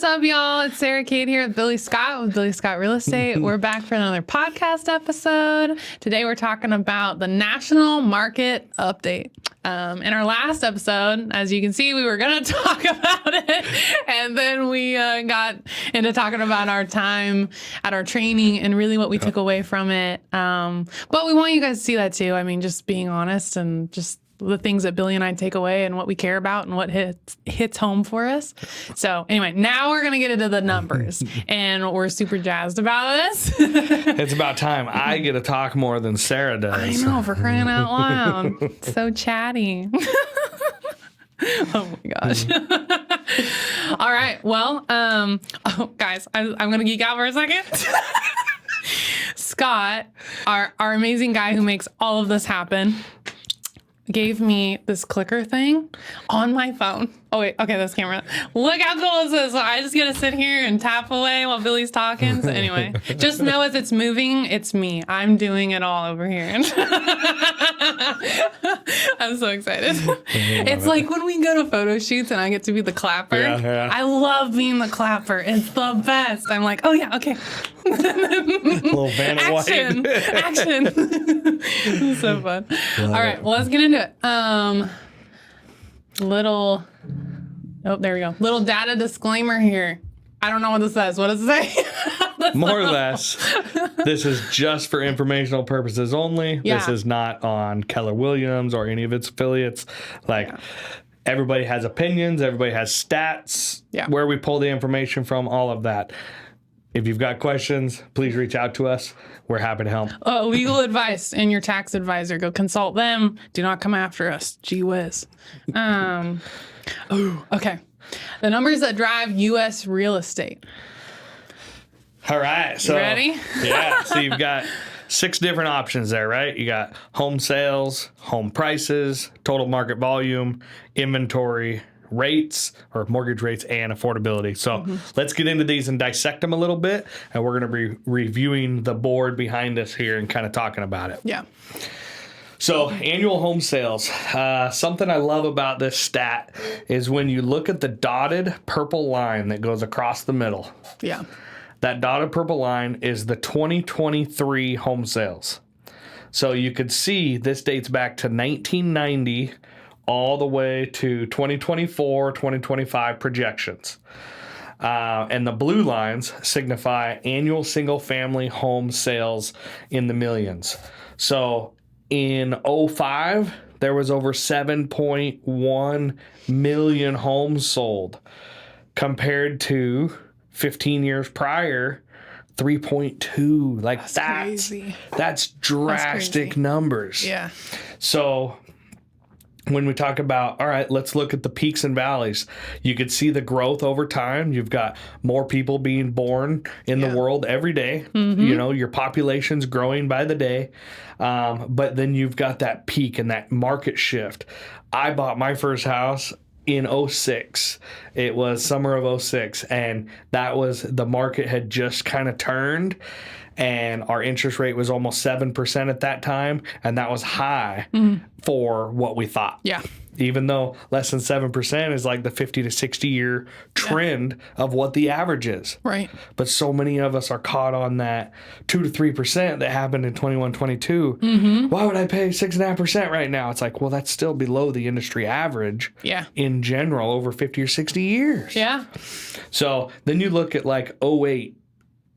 What's up, y'all? It's Sarah Kate here with Billy Scott with Billy Scott Real Estate. We're back for another podcast episode. Today we're talking about the national market update. In our last episode, as you can see, we were going to talk about it, and then we got into talking about our time at our training and really what we took away from it. But we want you guys to see that too. I mean, just being honest and just the things that Billy and I take away and what we care about and what hits home for us. So anyway, now we're going to get into the numbers and we're super jazzed about this. It's about time I get to talk more than Sarah does. I know, for crying out loud. So chatty. Oh my gosh. All right. Well, guys, I'm going to geek out for a second. Scott, our amazing guy who makes all of this happen, gave me this clicker thing on my phone. Oh, wait. Okay, this camera. Look how cool this is. So I just get to sit here and tap away while Billy's talking. So anyway, just know as it's moving, it's me. I'm doing it all over here. I'm so excited. It's like when we go to photo shoots and I get to be the clapper. Yeah. I love being the clapper. It's the best. I'm like, oh, yeah, okay. Little Vanna White. Action. It's so fun. All right, well, let's get into it. There we go. Little data disclaimer here. I don't know what this says. What does it say? More or less, this is just for informational purposes only. Yeah. This is not on Keller Williams or any of its affiliates. Everybody has opinions. Everybody has stats. Yeah. Where we pull the information from, all of that. If you've got questions, please reach out to us. We're happy to help. Legal advice and your tax advisor. Go consult them. Do not come after us. Gee whiz. Okay. The numbers that drive U.S. real estate. All right. So, You ready? Yeah. So you've got 6 different options there, right? You got home sales, home prices, total market volume, inventory, rates or mortgage rates, and affordability. So let's get into these and dissect them a little bit. And we're going to be reviewing the board behind us here and kind of talking about it. Yeah. So annual home sales. Something I love about this stat is when you look at the dotted purple line that goes across the middle. Yeah. That dotted purple line is the 2023 home sales. So you could see this dates back to 1990 all the way to 2024, 2025 projections. And the blue lines signify annual single-family home sales in the millions. So in 2005, there was over 7.1 million homes sold compared to 15 years prior, 3.2. Like that's crazy. That's drastic numbers. Yeah. So when we talk about, all right, let's look at the peaks and valleys. You could see the growth over time. You've got more people being born in the world every day. You know, your population's growing by the day. But then you've got that peak and that market shift. I bought my first house in 2006. It was summer of 2006. And that was, the market had just kind of turned. And our interest rate was almost 7% at that time. And that was high for what we thought. Yeah. Even though less than 7% is like the 50 to 60 year trend of what the average is. Right. But so many of us are caught on that 2 to 3% that happened in 21, 22. Why would I pay 6.5% right now? It's like, well, that's still below the industry average in general over 50 or 60 years. Yeah. So then you look at like 2008,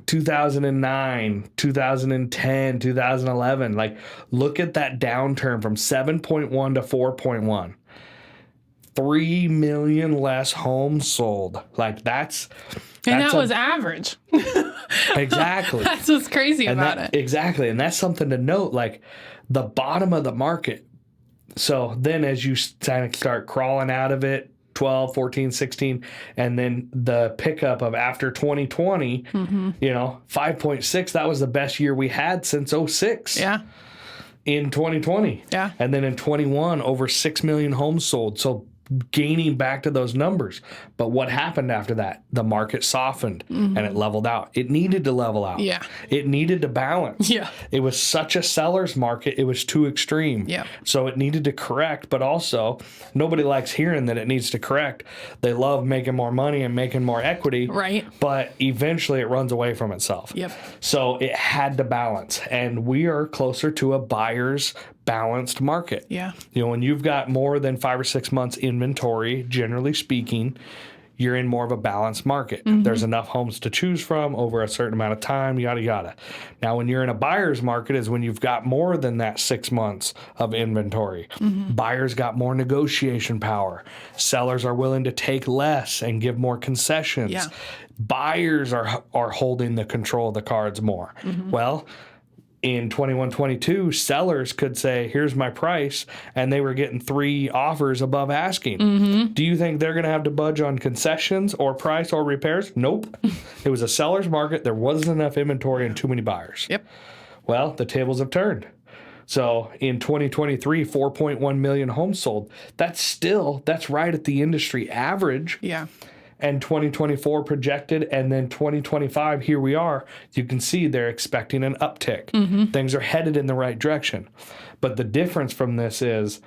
2009, 2010, 2011. Like, look at that downturn from 7.1 to 4.1. 3 million less homes sold. Like, that's that was average. Exactly. That's what's crazy about it. Exactly. And that's something to note, like the bottom of the market. So then as you kind of start crawling out of it, 12, 14, 16, and then the pickup of after 2020, 5.6, that was the best year we had since 2006. Yeah. In 2020. Yeah. And then in 21, over 6 million homes sold. So gaining back to those numbers. But what happened after that? The market softened and it leveled out. It needed to level out. Yeah. It needed to balance. Yeah. It was such a seller's market. It was too extreme. Yeah. So it needed to correct, but also nobody likes hearing that it needs to correct. They love making more money and making more equity. Right. But eventually it runs away from itself. Yep. So it had to balance. And we are closer to a buyer's balanced market. Yeah. When you've got more than 5 or 6 months inventory, generally speaking, you're in more of a balanced market. There's enough homes to choose from over a certain amount of time, yada, yada. Now, when you're in a buyer's market is when you've got more than that 6 months of inventory. Buyers got more negotiation power. Sellers are willing to take less and give more concessions. Yeah. Buyers are holding the control of the cards more. Well, in 21-22, sellers could say, here's my price, and they were getting 3 offers above asking. Do you think they're going to have to budge on concessions or price or repairs? Nope. It was a seller's market. There wasn't enough inventory and too many buyers. Yep. Well, the tables have turned. So in 2023, 4.1 million homes sold. That's right at the industry average. Yeah. And 2024 projected, and then 2025, here we are. You can see they're expecting an uptick. Things are headed in the right direction. But the difference from this is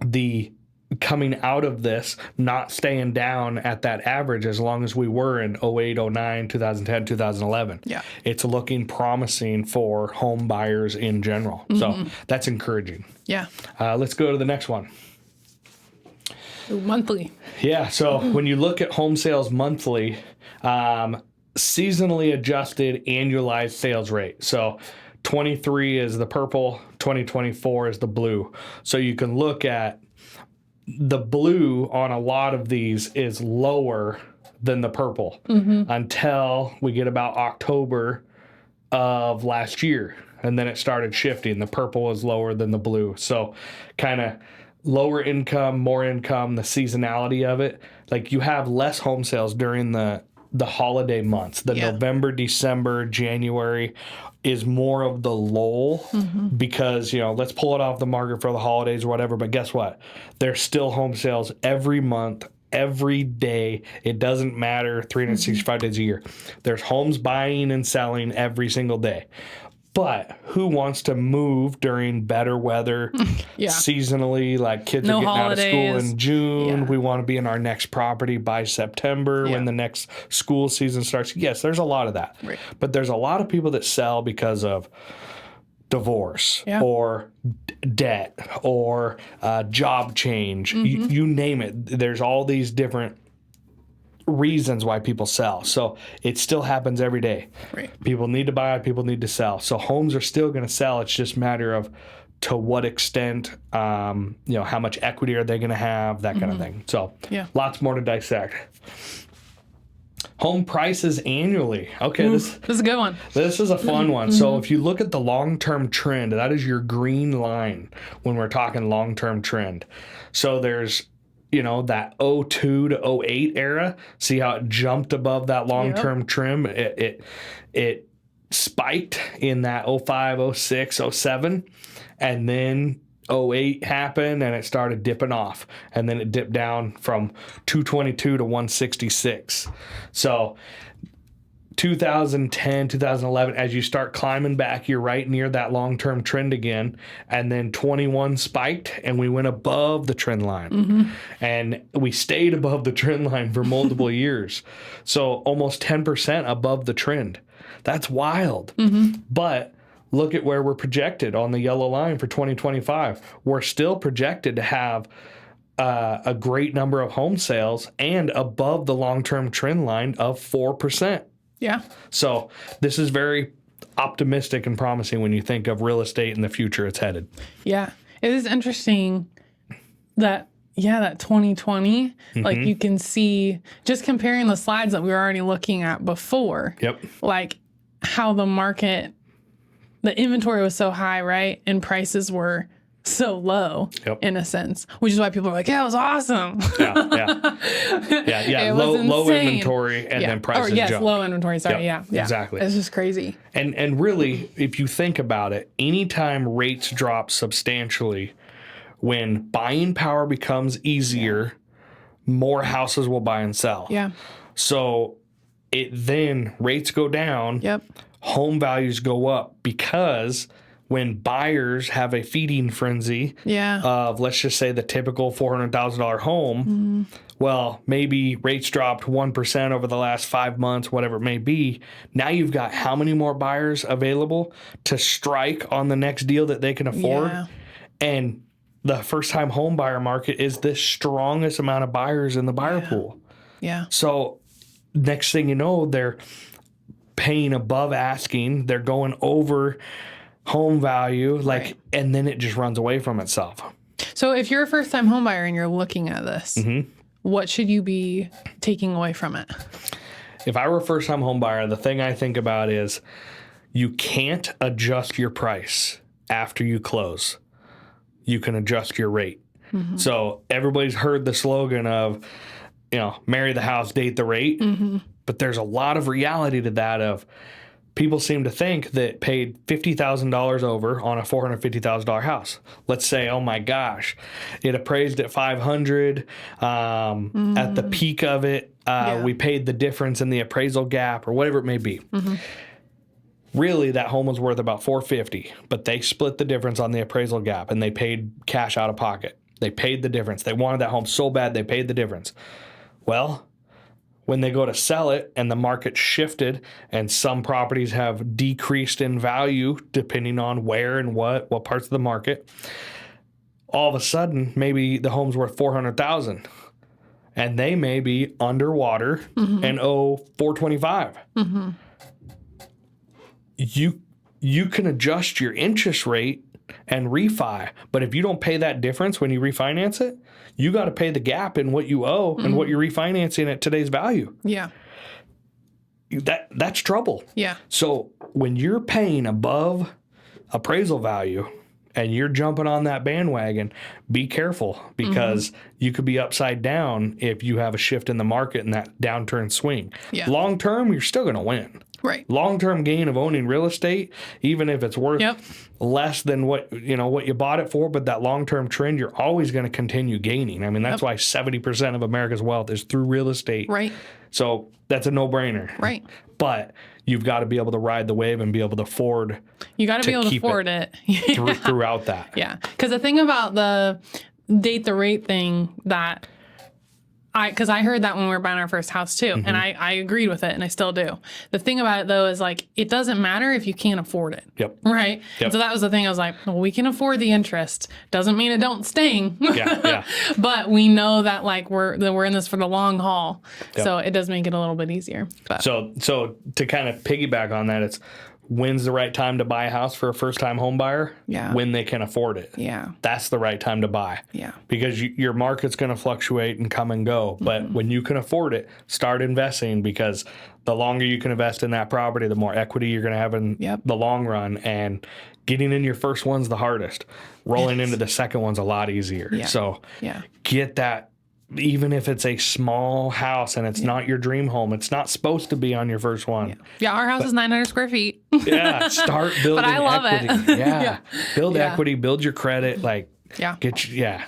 the coming out of this, not staying down at that average as long as we were in 08, 09, 2010, 2011. Yeah. It's looking promising for home buyers in general. So that's encouraging. Yeah. Let's go to the next one. Monthly. Yeah, so when you look at home sales monthly, seasonally adjusted annualized sales rate. So 23 is the purple, 2024 is the blue. So you can look at the blue on a lot of these is lower than the purple until we get about October of last year. And then it started shifting. The purple is lower than the blue. So kind of lower income, more income, the seasonality of it. Like you have less home sales during the holiday months. The November, December, January is more of the lull because, let's pull it off the market for the holidays or whatever. But guess what? There's still home sales every month, every day. It doesn't matter 365 days a year. There's homes buying and selling every single day. But who wants to move during better weather seasonally? Like kids are getting out of school in June. We want to be in our next property by September when the next school season starts. Yes, there's a lot of that. Right. But there's a lot of people that sell because of divorce or debt or job change. You name it. There's all these different reasons why people sell. So it still happens every day. Right. People need to buy, people need to sell. So homes are still going to sell. It's just a matter of to what extent, how much equity are they going to have, that kind of thing. So lots more to dissect. Home prices annually. Okay, this is a good one. This is a fun one. So if you look at the long-term trend, that is your green line when we're talking long-term trend. So there's that 02 to 08 era, see how it jumped above that long-term trim? It spiked in that 05, 06, 07, and then 08 happened and it started dipping off. And then it dipped down from 222 to 166. So 2010, 2011, as you start climbing back, you're right near that long-term trend again. And then 21 spiked and we went above the trend line. And we stayed above the trend line for multiple years. So almost 10% above the trend. That's wild. But look at where we're projected on the yellow line for 2025. We're still projected to have a great number of home sales and above the long-term trend line of 4%. Yeah. So this is very optimistic and promising when you think of real estate in the future it's headed. Yeah. It is interesting that 2020, like you can see just comparing the slides that we were already looking at before. Yep. Like how the market, the inventory was so high, right? And prices were so low in a sense, which is why people are like, yeah, it was awesome. Yeah. Low inventory and then prices jump. Low inventory. Sorry. Yep, Yeah. exactly. It's just crazy. And really, if you think about it, anytime rates drop substantially, When buying power becomes easier, more houses will buy and sell. Yeah. So then rates go down, Yep. home values go up, because when buyers have a feeding frenzy Yeah. of, let's just say, the typical $400,000 home, well, maybe rates dropped 1% over the last 5 months, whatever it may be. Now you've got how many more buyers available to strike on the next deal that they can afford? Yeah. And the first-time home buyer market is the strongest amount of buyers in the buyer pool. Yeah. So next thing you know, they're paying above asking. They're going over home value, Right. and then it just runs away from itself. So if you're a first time home buyer and you're looking at this, what should you be taking away from it? If I were a first-time home buyer, the thing I think about is you can't adjust your price after you close. You can adjust your rate. So everybody's heard the slogan of, marry the house, date the rate. But there's a lot of reality to that of people seem to think that paid $50,000 over on a $450,000 house. Let's say, oh my gosh, it appraised at $500,000. At the peak of it, we paid the difference in the appraisal gap or whatever it may be. Really, that home was worth about $450,000, but they split the difference on the appraisal gap and they paid cash out of pocket. They paid the difference. They wanted that home so bad they paid the difference. Well, when they go to sell it and the market shifted and some properties have decreased in value depending on where and what parts of the market, all of a sudden maybe the home's worth $400,000 and they may be underwater and owe $425,000. You can adjust your interest rate and refi, but if you don't pay that difference when you refinance it, you got to pay the gap in what you owe and what you're refinancing at today's value. Yeah. That's trouble. Yeah. So when you're paying above appraisal value and you're jumping on that bandwagon, be careful, because you could be upside down if you have a shift in the market and that downturn swing. Yeah. Long term, you're still going to win. Right. Long-term gain of owning real estate, even if it's worth less than what you bought it for, but that long-term trend, you're always going to continue gaining. I mean, that's why 70% of America's wealth is through real estate. Right. So that's a no-brainer. Right. But you've got to be able to ride the wave and be able to afford. You got to be able to keep afford it. throughout that. Yeah. Because the thing about the date the rate thing that because I heard that when we were buying our first house too, and I agreed with it, and I still do. The thing about it though is it doesn't matter if you can't afford it. Yep. Right. Yep. So that was the thing. I was like, well, we can afford the interest. Doesn't mean it don't sting. Yeah. But we know that we're in this for the long haul. Yep. So it does make it a little bit easier. But So to kind of piggyback on that, it's when's the right time to buy a house for a first-time home buyer? Yeah. When they can afford it. Yeah. That's the right time to buy. Yeah. Because your market's going to fluctuate and come and go. But when you can afford it, start investing, because the longer you can invest in that property, the more equity you're going to have in the long run. And getting in your first one's the hardest. Rolling into the second one's a lot easier. Yeah. So Yeah. get that. Even if it's a small house and it's not your dream home, it's not supposed to be on your first one. Yeah, our house is 900 square feet. Start building I love equity. it. Yeah. Build Yeah. equity, build your credit. Yeah. Okay.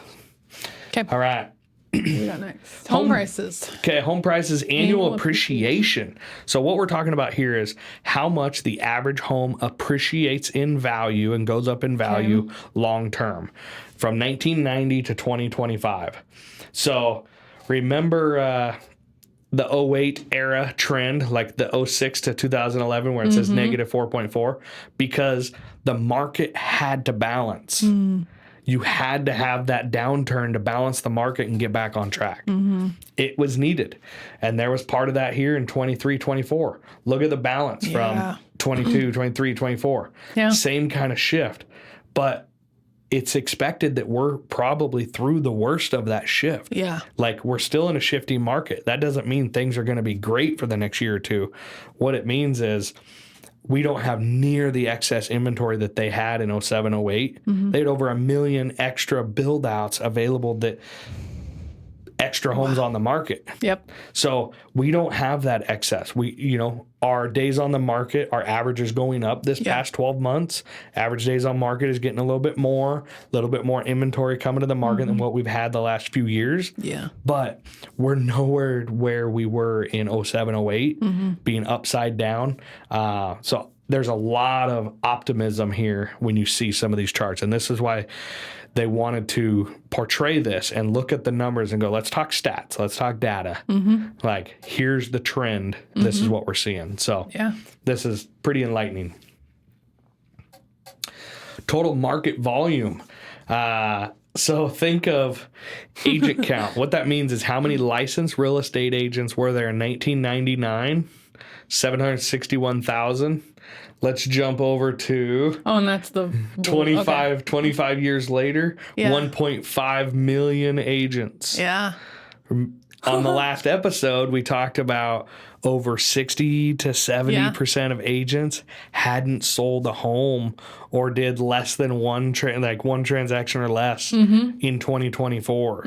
All right. We got next. Home prices. Okay, home prices, annual appreciation. So what we're talking about here is how much the average home appreciates in value and goes up in value long term from 1990 to 2025. So remember the 08 era trend, like the 06 to 2011, where it says negative 4.4, because the market had to balance. You had to have that downturn to balance the market and get back on track. It was needed. And there was part of that here in 23, 24. Look at the balance from 22, 23, 24. Yeah. Same kind of shift. But it's expected that we're probably through the worst of that shift. Yeah. We're still in a shifting market. That doesn't mean things are going to be great for the next year or two. What it means is we don't have near the excess inventory that they had in 07, 08. They had over 1 million extra build outs available that extra homes on the market. Yep. So we don't have that excess. Our days on the market, our average is going up this past 12 months. Average days on market is getting a little bit more inventory coming to the market than what we've had the last few years. Yeah. But we're nowhere where we were in 07, 08, being upside down. So there's a lot of optimism here when you see some of these charts. And this is why they wanted to portray this and look at the numbers and go, let's talk stats, let's talk data. Like, here's the trend. This is what we're seeing. So this is pretty enlightening. Total market volume. So think of agent count. What that means is how many licensed real estate agents were there in 1999? 761,000. Let's jump over to and that's the 25 years later, 1.5 million agents. Yeah. On the last episode, we talked about over 60 to 70% of agents hadn't sold a home or did less than one transaction or less in 2024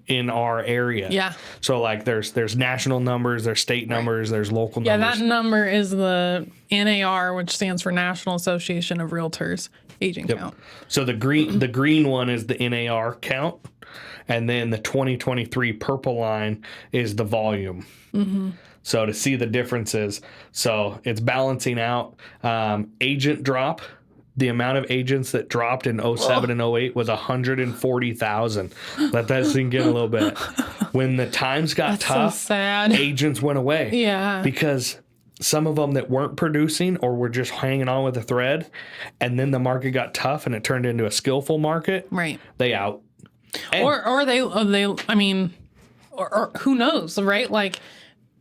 in our area. Yeah. So like there's national numbers, there's state numbers, there's local numbers. Yeah, that number is the NAR, which stands for National Association of Realtors agent count. So the green one is the NAR count, and then the 2023 purple line is the volume. So to see the differences, so it's balancing out. Agent drop, the amount of agents that dropped in 07 and 08 was 140,000. Let that sink in a little bit. When the times got tough, so sad. Agents went away. Yeah. Because some of them that weren't producing or were just hanging on with a thread, and then the market got tough and it turned into a skillful market. Right. They out. And Or they I mean, or who knows, right? Like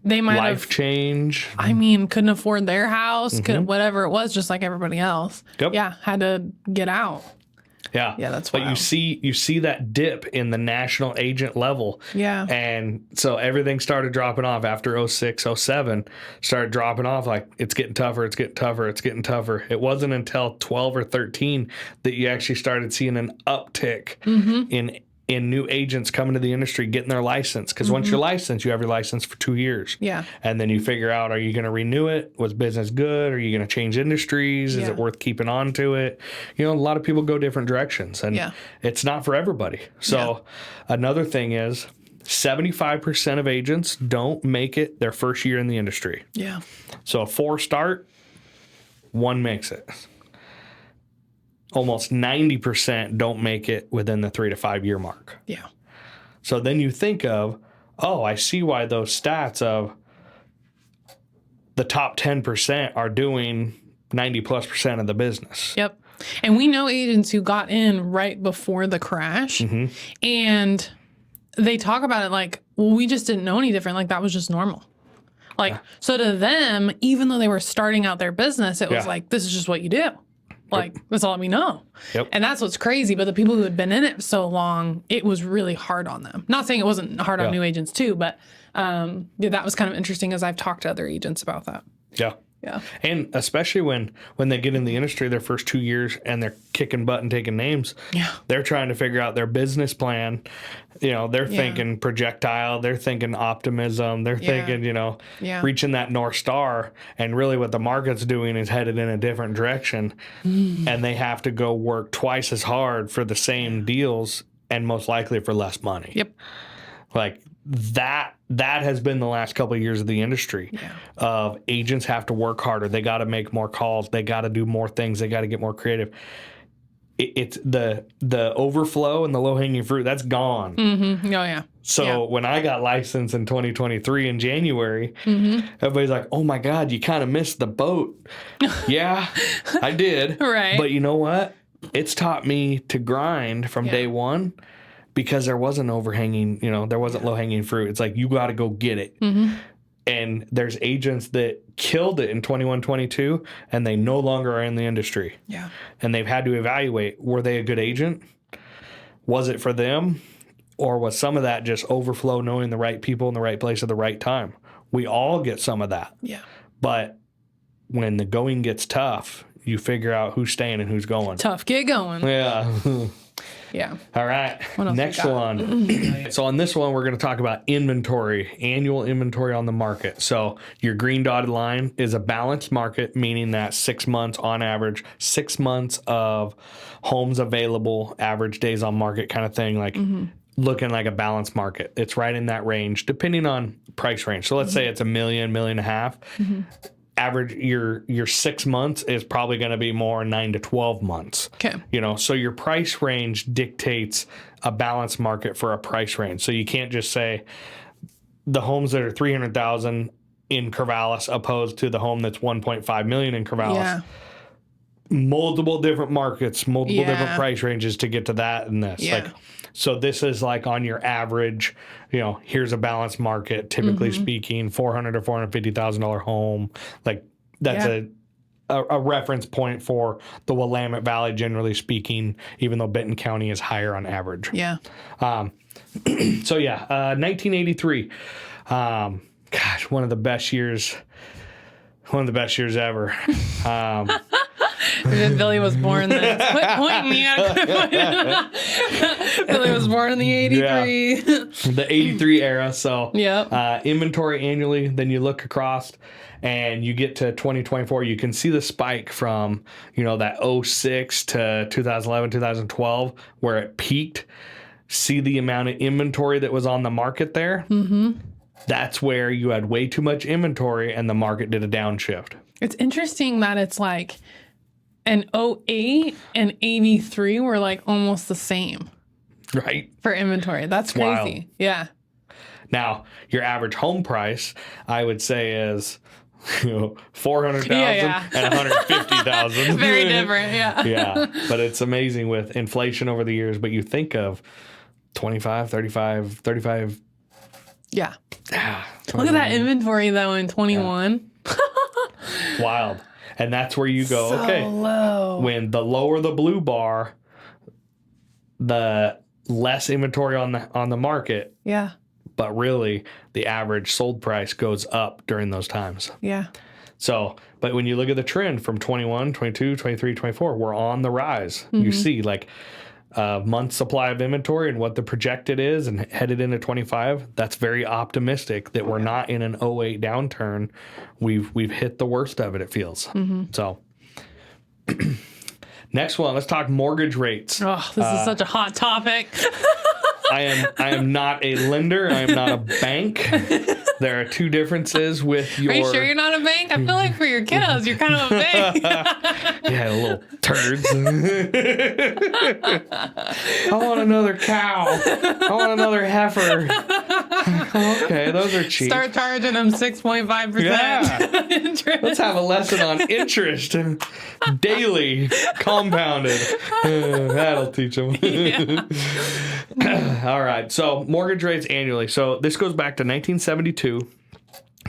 they might life have change. I mean, couldn't afford their house, couldn't whatever it was, just like everybody else. Yep. Yeah, had to get out. Yeah. Yeah, that's But wild. you see that dip in the national agent level. Yeah. And so everything started dropping off after 06, 07, started dropping off like it's getting tougher, it's getting tougher, it's getting tougher. It wasn't until 12 or 13 that you actually started seeing an uptick in new agents coming to the industry, getting their license. Because once you're licensed, you have your license for 2 years. Yeah. And then you figure out, are you going to renew it? Was business good? Are you going to change industries? Is Yeah. it worth keeping on to it? A lot of people go different directions, and it's not for everybody. So another thing is 75% of agents don't make it their first year in the industry. Yeah. So a 4 start, 1 makes it. Almost 90% don't make it within the 3 to 5 year mark. Yeah. So then you think of, I see why those stats of the top 10% are doing 90+% of the business. Yep. And we know agents who got in right before the crash, and they talk about it like, well, we just didn't know any different. Like that was just normal. Like, so to them, even though they were starting out their business, it was like, this is just what you do. Like, that's all we know. Yep. And that's what's crazy. But the people who had been in it so long, it was really hard on them. Not saying it wasn't hard on new agents too, but that was kind of interesting as I've talked to other agents about that. Yeah. Yeah. And especially when they get in the industry their first 2 years and they're kicking butt and taking names, they're trying to figure out their business plan. They're thinking projectile, they're thinking optimism, they're thinking, reaching that North Star. And really what the market's doing is headed in a different direction. And they have to go work twice as hard for the same deals and most likely for less money. Yep. Like that has been the last couple of years of the industry of agents have to work harder. They got to make more calls. They got to do more things. They got to get more creative. It's the overflow and the low hanging fruit that's gone. Mm-hmm. Oh yeah. So when I got licensed in 2023 in January, everybody's like, "Oh my God, you kind of missed the boat." Yeah, I did. Right. But you know what? It's taught me to grind from day one. Because there wasn't there wasn't low-hanging fruit. It's like, you got to go get it. And there's agents that killed it in 21, 22, and they no longer are in the industry. Yeah. And they've had to evaluate, were they a good agent? Was it for them? Or was some of that just overflow, knowing the right people in the right place at the right time? We all get some of that. Yeah. But when the going gets tough, you figure out who's staying and who's going. Tough. Get going. Yeah. Yeah. All right. What else we Next got? one. So on this one, we're going to talk about inventory, annual inventory on the market. So your green dotted line is a balanced market, meaning that 6 months on average, 6 months of homes available, average days on market kind of thing, like looking like a balanced market. It's right in that range, depending on price range. So let's say it's $1 million, $1.5 million. Average your 6 months is probably going to be more 9 to 12 months. Okay. You know, so your price range dictates a balanced market for a price range. So you can't just say the homes that are 300,000 in Corvallis opposed to the home that's 1.5 million in Corvallis. Yeah. Multiple different markets, multiple Yeah. different price ranges to get to that and this. Yeah. Like, so this is like on your average, you know, here's a balanced market, typically speaking, $400,000 to $450,000 home. Like that's a reference point for the Willamette Valley, generally speaking, even though Benton County is higher on average. Yeah. So yeah, 1983. Gosh, one of the best years ever. Billy was born then. Quit pointing me out. Billy was born in the 83. The 83 era. So Yep. inventory annually, then you look across and you get to 2024, you can see the spike from, you know, that 06 to 2011, 2012, where it peaked. See the amount of inventory that was on the market there. Mm-hmm. That's where you had way too much inventory and the market did a downshift. It's interesting that it's like an 08 and 83 were like almost the same Right? for inventory. That's crazy. Wild. Yeah. Now, your average home price, I would say, is 400,000 Yeah. and 150,000. Very different. Yeah. Yeah, but it's amazing with inflation over the years. But you think of 25, 35. Yeah. Look at that inventory though in 21. Wild. And that's where you go, So okay, low. when the lower the blue bar, the less inventory on the market, Yeah. but really the average sold price goes up during those times. Yeah. So, but when you look at the trend from 21, 22, 23, 24, we're on the rise. You see like a month supply of inventory and what the projected is and headed into 25. That's very optimistic that we're not in an 08 downturn. We've hit the worst of it, it feels. So next one, let's talk mortgage rates. Oh, this is such a hot topic. I am not a lender. I am not a bank. There are two differences with your. Are you sure you're not a bank? I feel like for your kiddos, you're kind of a bank. Yeah, little turds. I want another cow. I want another heifer. Okay, those are cheap. Start charging them 6.5% Yeah. interest. Let's have a lesson on interest. Daily, compounded. That'll teach them. All right, so mortgage rates annually. So this goes back to 1972.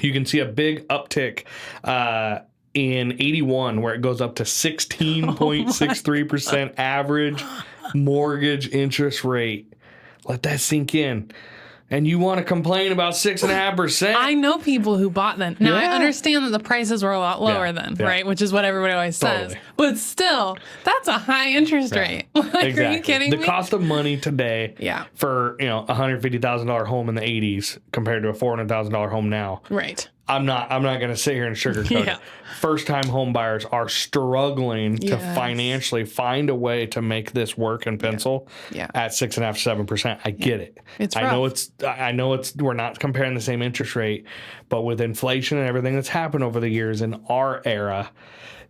You can see a big uptick in 81 where it goes up to 16.63% average mortgage interest rate. Let that sink in. And you want to complain about 6.5%? I know people who bought them. Now, I Yeah. understand that the prices were a lot lower Yeah, then, yeah. right? Which is what everybody always says. Totally. But still, that's a high interest rate. Like, are you kidding the me? cost of money today Yeah. for, you know, $150,000 home in the 80s compared to a $400,000 home now. Right. I'm not going to sit here and sugarcoat Yeah. it. First-time home buyers are struggling to Yes. financially find a way to make this work in pencil Yeah. at 6.5%, 7%. I get it. It's I know rough. we're not comparing the same interest rate, but with inflation and everything that's happened over the years in our era,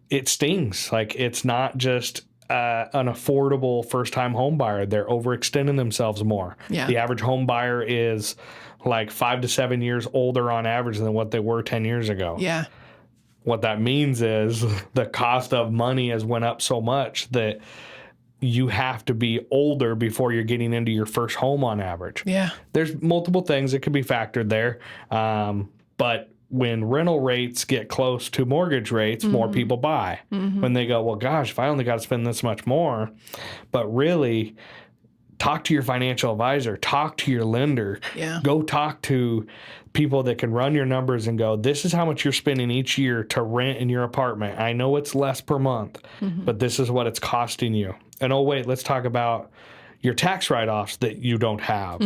it stings. Like it's not just an affordable first-time home buyer. They're overextending themselves more. Yeah. The average home buyer is like 5 to 7 years older on average than what they were 10 years ago. Yeah. What that means is the cost of money has went up so much that you have to be older before you're getting into your first home on average. Yeah. There's multiple things that could be factored there. But when rental rates get close to mortgage rates, more people buy. When they go, well, gosh, if I only got to spend this much more. But really, talk to your financial advisor, talk to your lender, Yeah. go talk to people that can run your numbers and go, this is how much you're spending each year to rent in your apartment. I know it's less per month, but this is what it's costing you. And oh, wait, let's talk about your tax write-offs that you don't have.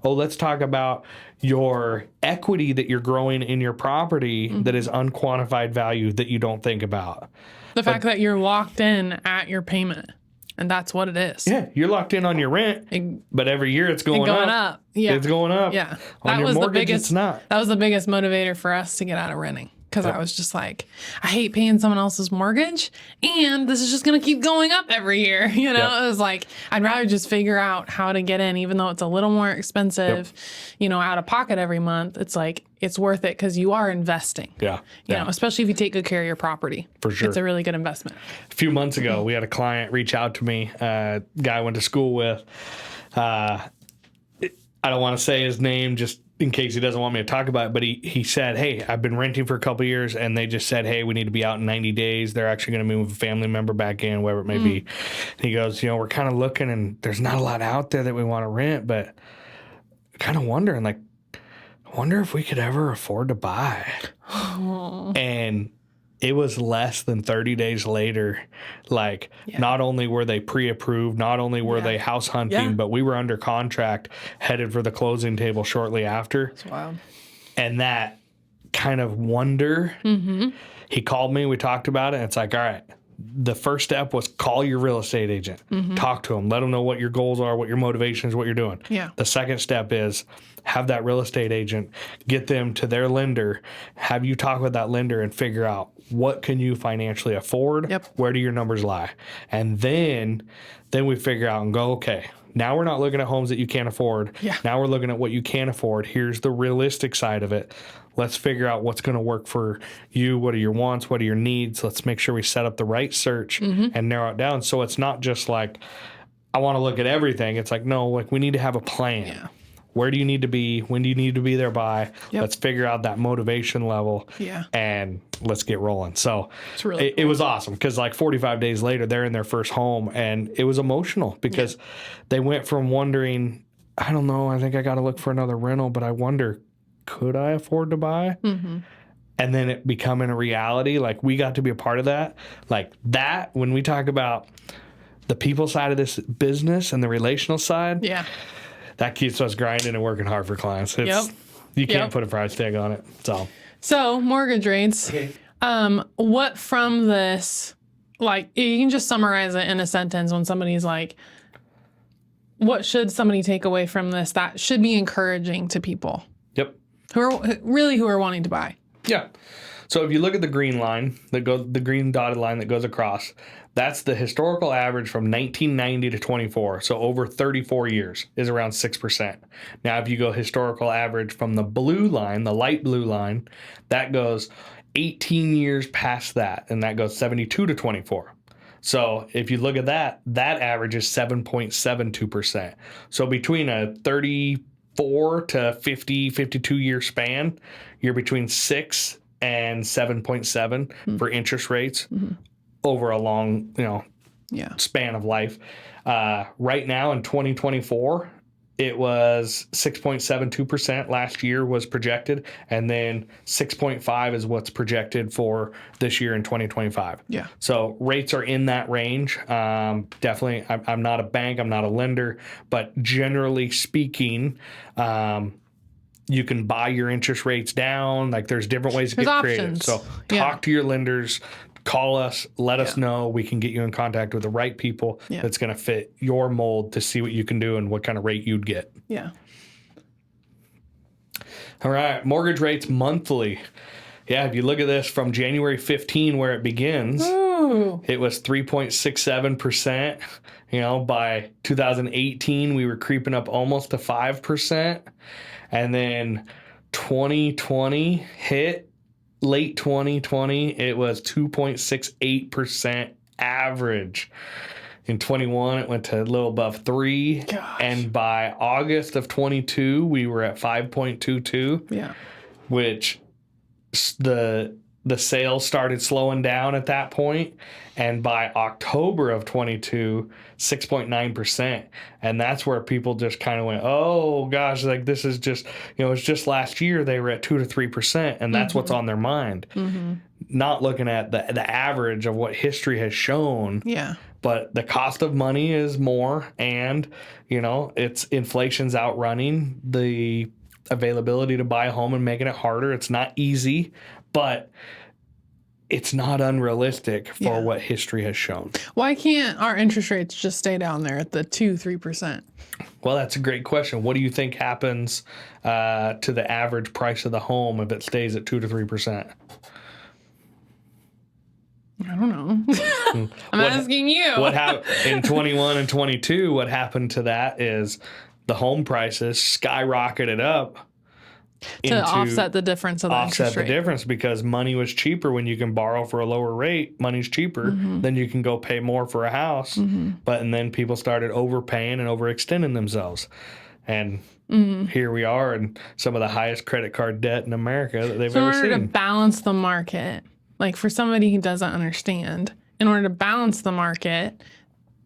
Oh, let's talk about your equity that you're growing in your property that is unquantified value that you don't think about. The fact that you're locked in at your payment, and that's what it is. Yeah, you're locked in on your rent, but every year it's going up. Yeah. It's going up. Yeah. On your mortgage, it's not. That was the biggest motivator for us to get out of renting. Because I was just like, I hate paying someone else's mortgage, and this is just going to keep going up every year. You know, It was like, I'd rather just figure out how to get in, even though it's a little more expensive, you know, out of pocket every month. It's like, it's worth it because you are investing. Yeah. You know, especially if you take good care of your property. For sure. It's a really good investment. A few months ago, we had a client reach out to me, a guy I went to school with. I don't want to say his name just in case he doesn't want me to talk about it, but he said, hey, I've been renting for a couple of years, and they just said, hey, we need to be out in 90 days. They're actually going to move a family member back in, whatever it may be. And he goes, you know, we're kind of looking, and there's not a lot out there that we want to rent, but kind of wondering, like, I wonder if we could ever afford to buy. And it was less than 30 days later. Like, not only were they pre-approved, not only were they house hunting, but we were under contract, headed for the closing table shortly after. That's wild. And that kind of wonder, he called me, we talked about it, and it's like, all right, the first step was call your real estate agent, talk to them, let them know what your goals are, what your motivations, what you're doing. Yeah. The second step is have that real estate agent, get them to their lender, have you talk with that lender and figure out what can you financially afford, where do your numbers lie? And then we figure out and go, okay, now we're not looking at homes that you can't afford. Now we're looking at what you can afford. Here's the realistic side of it. Let's figure out what's going to work for you. What are your wants? What are your needs? Let's make sure we set up the right search and narrow it down. So it's not just like, I want to look at everything. It's like, no, like we need to have a plan. Yeah. Where do you need to be? When do you need to be there by? Let's figure out that motivation level. And let's get rolling. So it's really it was awesome because like 45 days later, they're in their first home, and it was emotional because they went from wondering, I don't know, I think I got to look for another rental, but I wonder, could I afford to buy? And then it becoming a reality. Like we got to be a part of that. Like that, when we talk about the people side of this business and the relational side, that keeps us grinding and working hard for clients. It's, you can't put a price tag on it. So mortgage rates. What from this, like you can just summarize it in a sentence when somebody's like, what should somebody take away from this that should be encouraging to people? Who are wanting to buy? Yeah. So if you look at the green line that goes, the green dotted line that goes across, that's the historical average from 1990 to 24. So over 34 years is around 6%. Now, if you go historical average from the blue line, the light blue line, that goes 18 years past that, and that goes 72 to 24. So if you look at that, that average is 7.72%. So between a 34 to 50, 52 year span, you're between 6 and 7.7 for interest rates over a long, span of life. Right now in 2024, it was 6.72% last year was projected, and then 6.5 is what's projected for this year in 2025. Yeah. So rates are in that range. Definitely, I'm not a bank, I'm not a lender, but generally speaking, you can buy your interest rates down. Like there's different ways to get creative. So talk to your lenders, call us, let us know. We can get you in contact with the right people that's going to fit your mold to see what you can do and what kind of rate you'd get. Yeah. All right. Mortgage rates monthly. Yeah. If you look at this from January 15, where it begins, it was 3.67%. By 2018, we were creeping up almost to 5%. And then 2020 hit, late 2020, it was 2.68% average. In 21, it went to a little above 3. Gosh. And by August of 22, we were at 5.22. Yeah. Which the sales started slowing down at that point. And by October of 22, 6.9%. And that's where people just kind of went, oh gosh, like this is just, it's just last year they were at 2 to 3%. And that's what's on their mind. Not looking at the average of what history has shown. Yeah. but the cost of money is more, and it's inflation's outrunning the availability to buy a home and making it harder. It's not easy, but it's not unrealistic for what history has shown. Why can't our interest rates just stay down there at the 2-3%? Well, that's a great question. What do you think happens to the average price of the home if it stays at 2 to 3%? I don't know. I'm asking you. What happened in 21 and 22? What happened to that is the home prices skyrocketed up to offset the difference of the interest rate. Offset the difference because money was cheaper when you can borrow for a lower rate. Money's cheaper. Then you can go pay more for a house. And then people started overpaying and overextending themselves. And here we are in some of the highest credit card debt in America that they've ever seen. In order to balance the market, like for somebody who doesn't understand, in order to balance the market,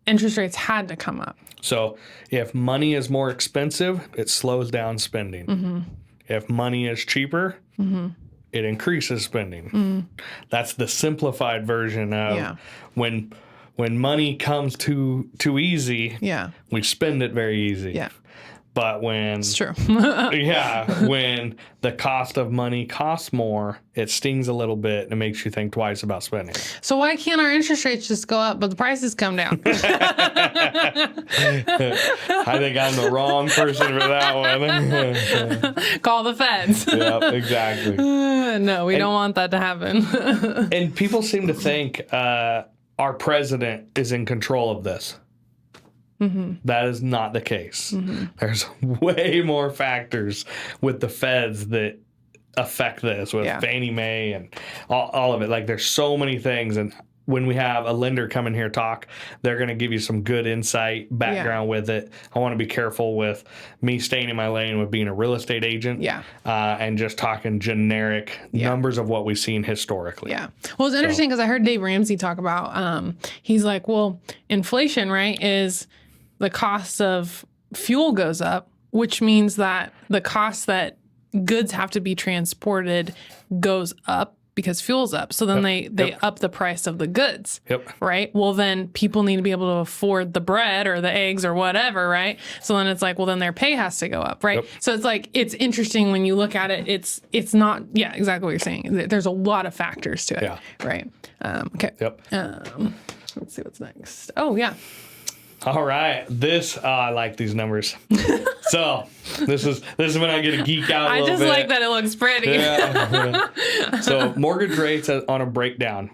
interest rates had to come up. So if money is more expensive, it slows down spending. If money is cheaper, it increases spending. That's the simplified version of when money comes too easy, we spend it very easy. Yeah. But when It's true. when the cost of money costs more, it stings a little bit and it makes you think twice about spending. So why can't our interest rates just go up but the prices come down? I think I'm the wrong person for that one. Call the feds. Yep, exactly. No, we don't want that to happen. And people seem to think our president is in control of this. That is not the case. There's way more factors with the feds that affect this, with Fannie Mae and all of it. Like there's so many things. And when we have a lender come in here talk, they're going to give you some good insight, background with it. I want to be careful with me staying in my lane with being a real estate agent and just talking generic numbers of what we've seen historically. Yeah. Well, it's interesting because I heard Dave Ramsey talk about, he's like, well, inflation, right, is the cost of fuel goes up, which means that the cost that goods have to be transported goes up because fuel's up. So then they up the price of the goods, right? Well, then people need to be able to afford the bread or the eggs or whatever, right? So then it's like, well, then their pay has to go up, right? So it's like, it's interesting when you look at it, it's not, exactly what you're saying. There's a lot of factors to it, right? Okay. Let's see what's next. Oh, yeah. All right, I like these numbers. So this is when I get to geek out a little bit. I just like that it looks pretty. Yeah. So mortgage rates on a breakdown.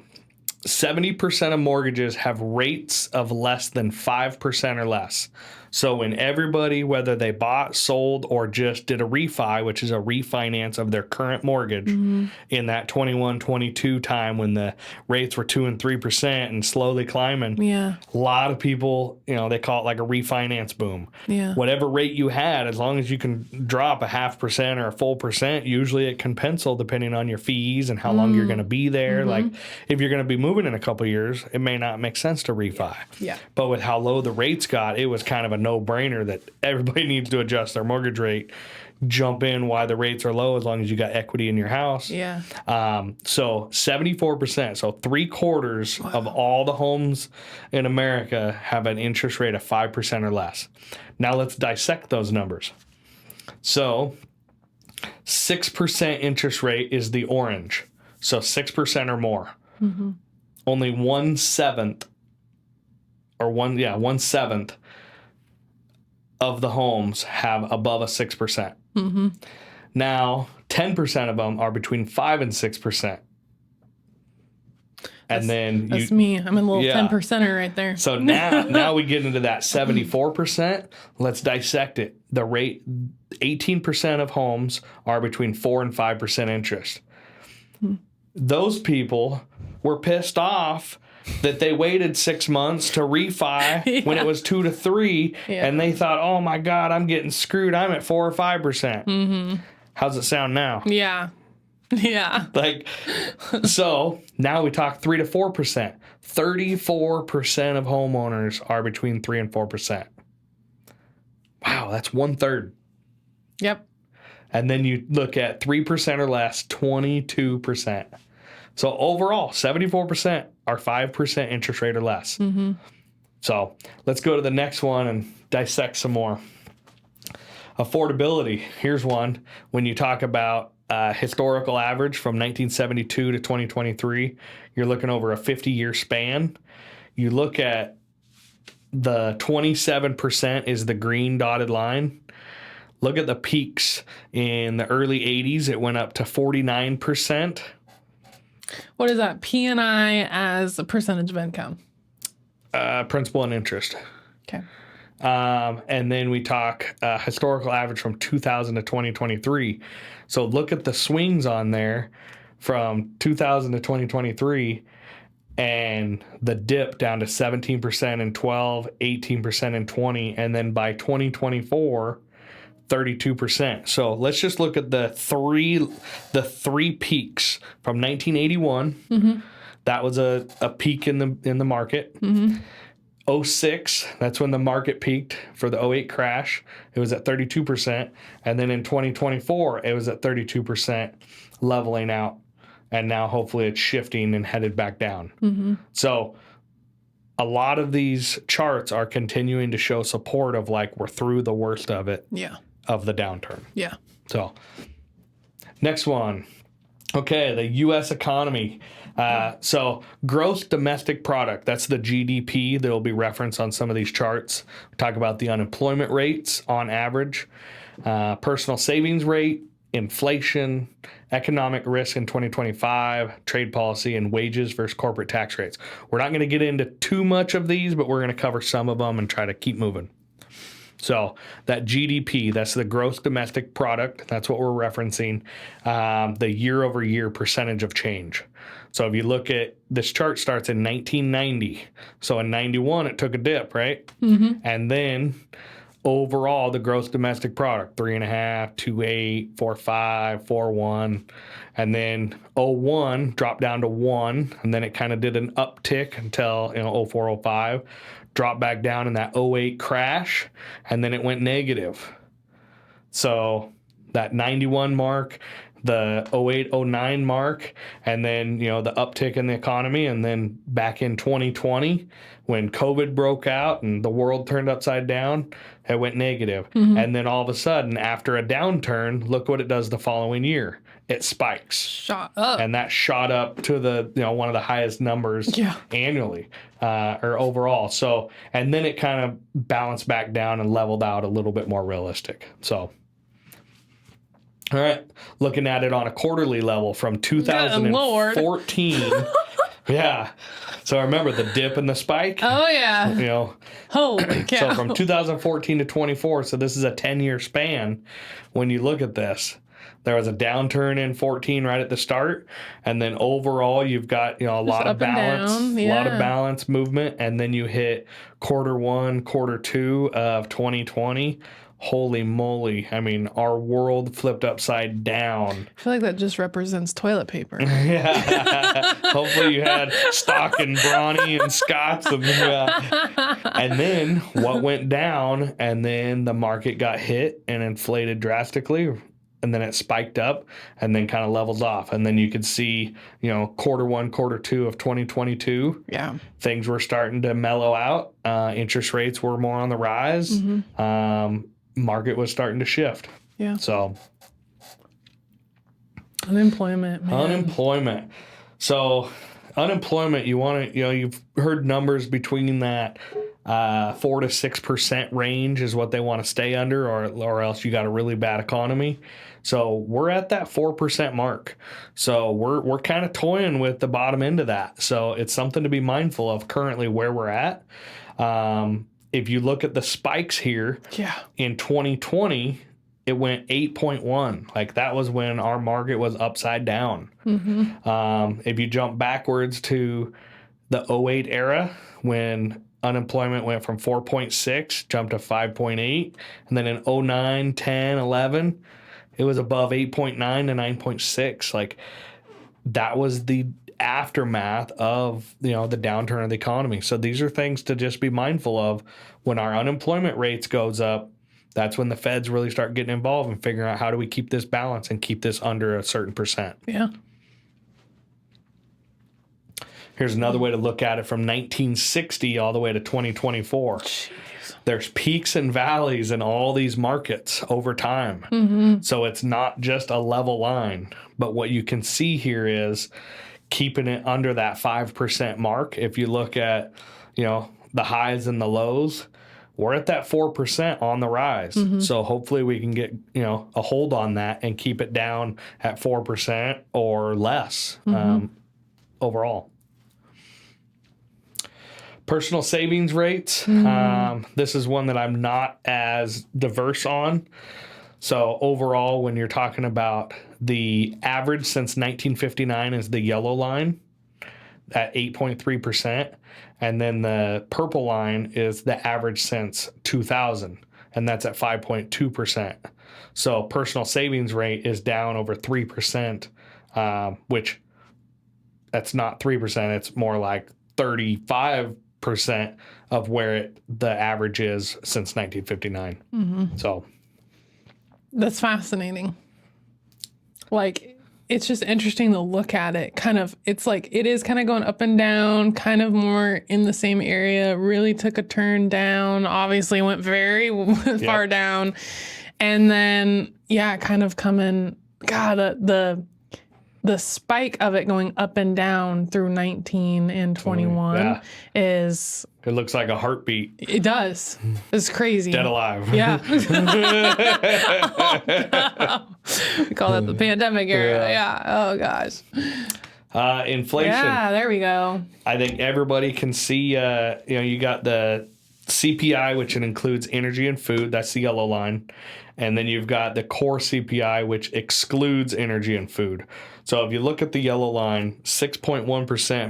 70% of mortgages have rates of less than 5% or less. So when everybody, whether they bought, sold, or just did a refi, which is a refinance of their current mortgage in that 21, 22 time when the rates were 2 and 3% and slowly climbing, a lot of people, they call it like a refinance boom. Whatever rate you had, as long as you can drop a 0.5% or a full percent, usually it can pencil depending on your fees and how long you're going to be there. Like if you're going to be moving in a couple of years, it may not make sense to refi. But with how low the rates got, it was kind of a no-brainer that everybody needs to adjust their mortgage rate, jump in while the rates are low as long as you got equity in your house. So 74%, so 3/4 of all the homes in America have an interest rate of 5% or less. Now let's dissect those numbers. So 6% interest rate is the orange, so 6% or more. Only 1/7 of the homes have above a 6%. Now, 10% of them are between 5 and 6%. And that's me. I'm a little 10%er right there. So now we get into that 74%. Let's dissect it. The rate, 18% of homes are between 4 and 5% interest. Those people were pissed off that they waited 6 months to refi when it was 2 to 3, and they thought, "Oh my God, I'm getting screwed. I'm at 4 or 5%." How's it sound now? Like, so now we talk 3 to 4%. 34% of homeowners are between 3 and 4%. Wow, that's 1/3. And then you look at 3% or less, 22%. So overall, 74% are 5% interest rate or less. So let's go to the next one and dissect some more. Affordability. Here's one. When you talk about historical average from 1972 to 2023, you're looking over a 50-year span. You look at the 27% is the green dotted line. Look at the peaks in the early 80s. It went up to 49%. What is that? P&I as a percentage of income. Principal and interest. Okay. And then we talk historical average from 2000 to 2023. So look at the swings on there from 2000 to 2023 and the dip down to 17% in 12, 18% in 20, and then by 2024, 32%. So let's just look at the three peaks from 1981. Mm-hmm. That was a peak in the market. Mm-hmm. 06, that's when the market peaked for the 08 crash. It was at 32%. And then in 2024, it was at 32%, leveling out. And now hopefully it's shifting and headed back down. Mm-hmm. So a lot of these charts are continuing to show support of like we're through the worst of it. Yeah. Of the downturn. Yeah. So next one. Okay, the U.S. economy. So gross domestic product, that's the GDP that will be referenced on some of these charts. We talk about the unemployment rates on average, personal savings rate, inflation, economic risk in 2025, trade policy, and wages versus corporate tax rates. We're not going to get into too much of these, but we're going to cover some of them and try to keep moving. So that GDP, that's the gross domestic product. That's what we're referencing, the year-over-year percentage of change. So if you look at this chart starts in 1990. So in 91, it took a dip, right? Mm-hmm. And then overall, the gross domestic product, 3.5, 2.8, 4.5, 4.1. And then 01 dropped down to 1. And then it kind of did an uptick until 04, 05. Dropped back down in that 08 crash, and then it went negative. So that 91 mark, the 08, 09 mark, and then, the uptick in the economy, and then back in 2020, when COVID broke out and the world turned upside down, it went negative. Mm-hmm. And then all of a sudden, after a downturn, look what it does the following year. It spikes. Shot up. And that shot up to the, one of the highest numbers annually or overall. So, and then it kind of balanced back down and leveled out a little bit more realistic. So, all right, looking at it on a quarterly level from 2014. Yeah. So remember the dip and the spike? Oh, yeah. Holy cow. So from 2014 to 24, so this is a 10-year span. When you look at this, there was a downturn in 14 right at the start, and then overall you've got a lot of balance, a lot of balance movement, and then you hit quarter 1, quarter 2 of 2020. Holy moly. I mean, our world flipped upside down. I feel like that just represents toilet paper. Yeah. Hopefully you had stock and Brawny and Scott's. And then what went down, and then the market got hit and inflated drastically. And then it spiked up and then kind of levels off. And then you could see, quarter 1, quarter 2 of 2022. Yeah. Things were starting to mellow out. Interest rates were more on the rise. Mm-hmm. Market was starting to shift. Yeah. So. Unemployment, man. Unemployment. So unemployment, you want to, you've heard numbers between that 4 to 6% range is what they want to stay under, or else you got a really bad economy. So we're at that 4% mark. So we're kind of toying with the bottom end of that. So it's something to be mindful of currently where we're at. If you look at the spikes here, in 2020, it went 8.1. Like that was when our market was upside down. Mm-hmm. If you jump backwards to the 08 era, when unemployment went from 4.6, jumped to 5.8. And then in 09, 10, 11, it was above 8.9 to 9.6. Like that was the aftermath of, the downturn of the economy. So these are things to just be mindful of. When our unemployment rates goes up, that's when the feds really start getting involved and figuring out how do we keep this balance and keep this under a certain percent. Yeah. Here's another way to look at it from 1960 all the way to 2024. There's peaks and valleys in all these markets over time. So it's not just a level line. But what you can see here is keeping it under that 5% mark. If you look at, the highs and the lows, we're at that 4% on the rise. So hopefully we can get, a hold on that and keep it down at 4% or less overall. Personal savings rates. This is one that I'm not as diverse on. So overall, when you're talking about the average since 1959 is the yellow line at 8.3%. And then the purple line is the average since 2000, and that's at 5.2%. So personal savings rate is down over 3%, which that's not 3%. It's more like 35% of where the average is since 1959. So that's fascinating. Like, it's just interesting to look at it. It's like it is kind of going up and down, kind of more in the same area. Really took a turn down. Obviously went very far down, and then kind of coming. God, the spike of it going up and down through 19 and 21 is. It looks like a heartbeat. It does. It's crazy. Dead alive. Yeah. Oh, no. We call that the pandemic era. Yeah. Oh, gosh. Inflation. Yeah, there we go. I think everybody can see, you got the CPI, which includes energy and food. That's the yellow line. And then you've got the core CPI, which excludes energy and food. So if you look at the yellow line, 6.1%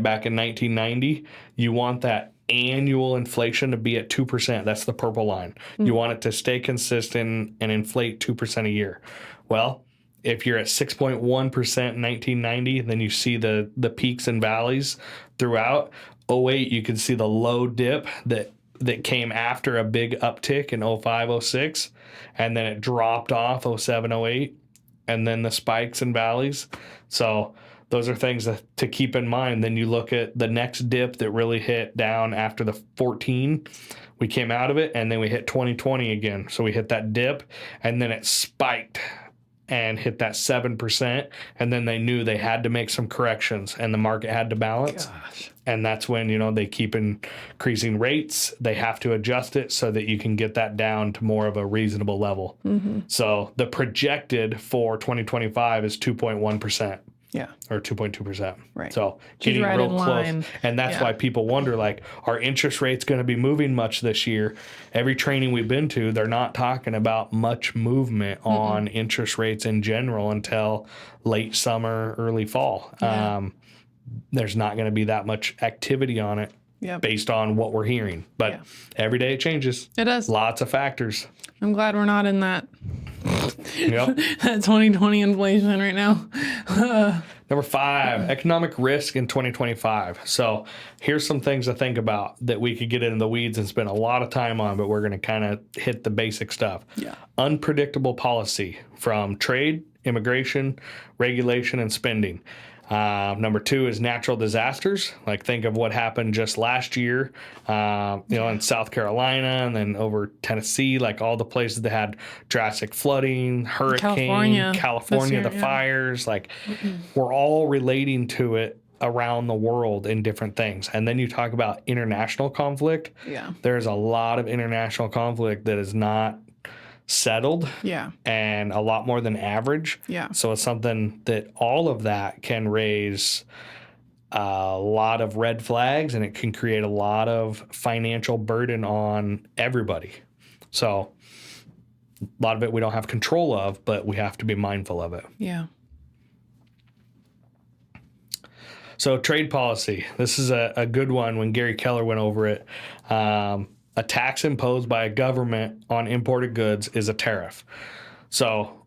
back in 1990, you want that annual inflation to be at 2%. That's the purple line. You want it to stay consistent and inflate 2% a year. Well, if you're at 6.1% in 1990, then you see the peaks and valleys throughout. 08, you can see the low dip that came after a big uptick in 05, 06, and then it dropped off 07, 08, and then the spikes and valleys. So those are things to keep in mind. Then you look at the next dip that really hit down after the 14. We came out of it, and then we hit 2020 again. So we hit that dip, and then it spiked and hit that 7%. And then they knew they had to make some corrections, and the market had to balance. Gosh. And that's when, they keep increasing rates. They have to adjust it so that you can get that down to more of a reasonable level. So the projected for 2025 is 2.1%. Yeah. Or 2.2%. Right. So getting right real in close. line. And that's why people wonder, are interest rates going to be moving much this year? Every training we've been to, they're not talking about much movement on interest rates in general until late summer, early fall. Yeah. There's not going to be that much activity on it based on what we're hearing. But every day it changes. It does. Lots of factors. I'm glad we're not in that Yep. that 2020 inflation right now. Number 5, economic risk in 2025. So here's some things to think about that we could get into the weeds and spend a lot of time on, but we're going to kind of hit the basic stuff. Yeah. Unpredictable policy from trade, immigration, regulation, and spending. Number 2 is natural disasters. Think of what happened just last year, in South Carolina and then over Tennessee, all the places that had drastic flooding, hurricane, California, the fires. We're all relating to it around the world in different things. And then you talk about international conflict. Yeah. There's a lot of international conflict that is not settled and a lot more than average. So it's something that all of that can raise a lot of red flags, and it can create a lot of financial burden on everybody. So a lot of it we don't have control of, but we have to be mindful of it. Yeah. So trade policy. This is a good one when Gary Keller went over it. A tax imposed by a government on imported goods is a tariff. So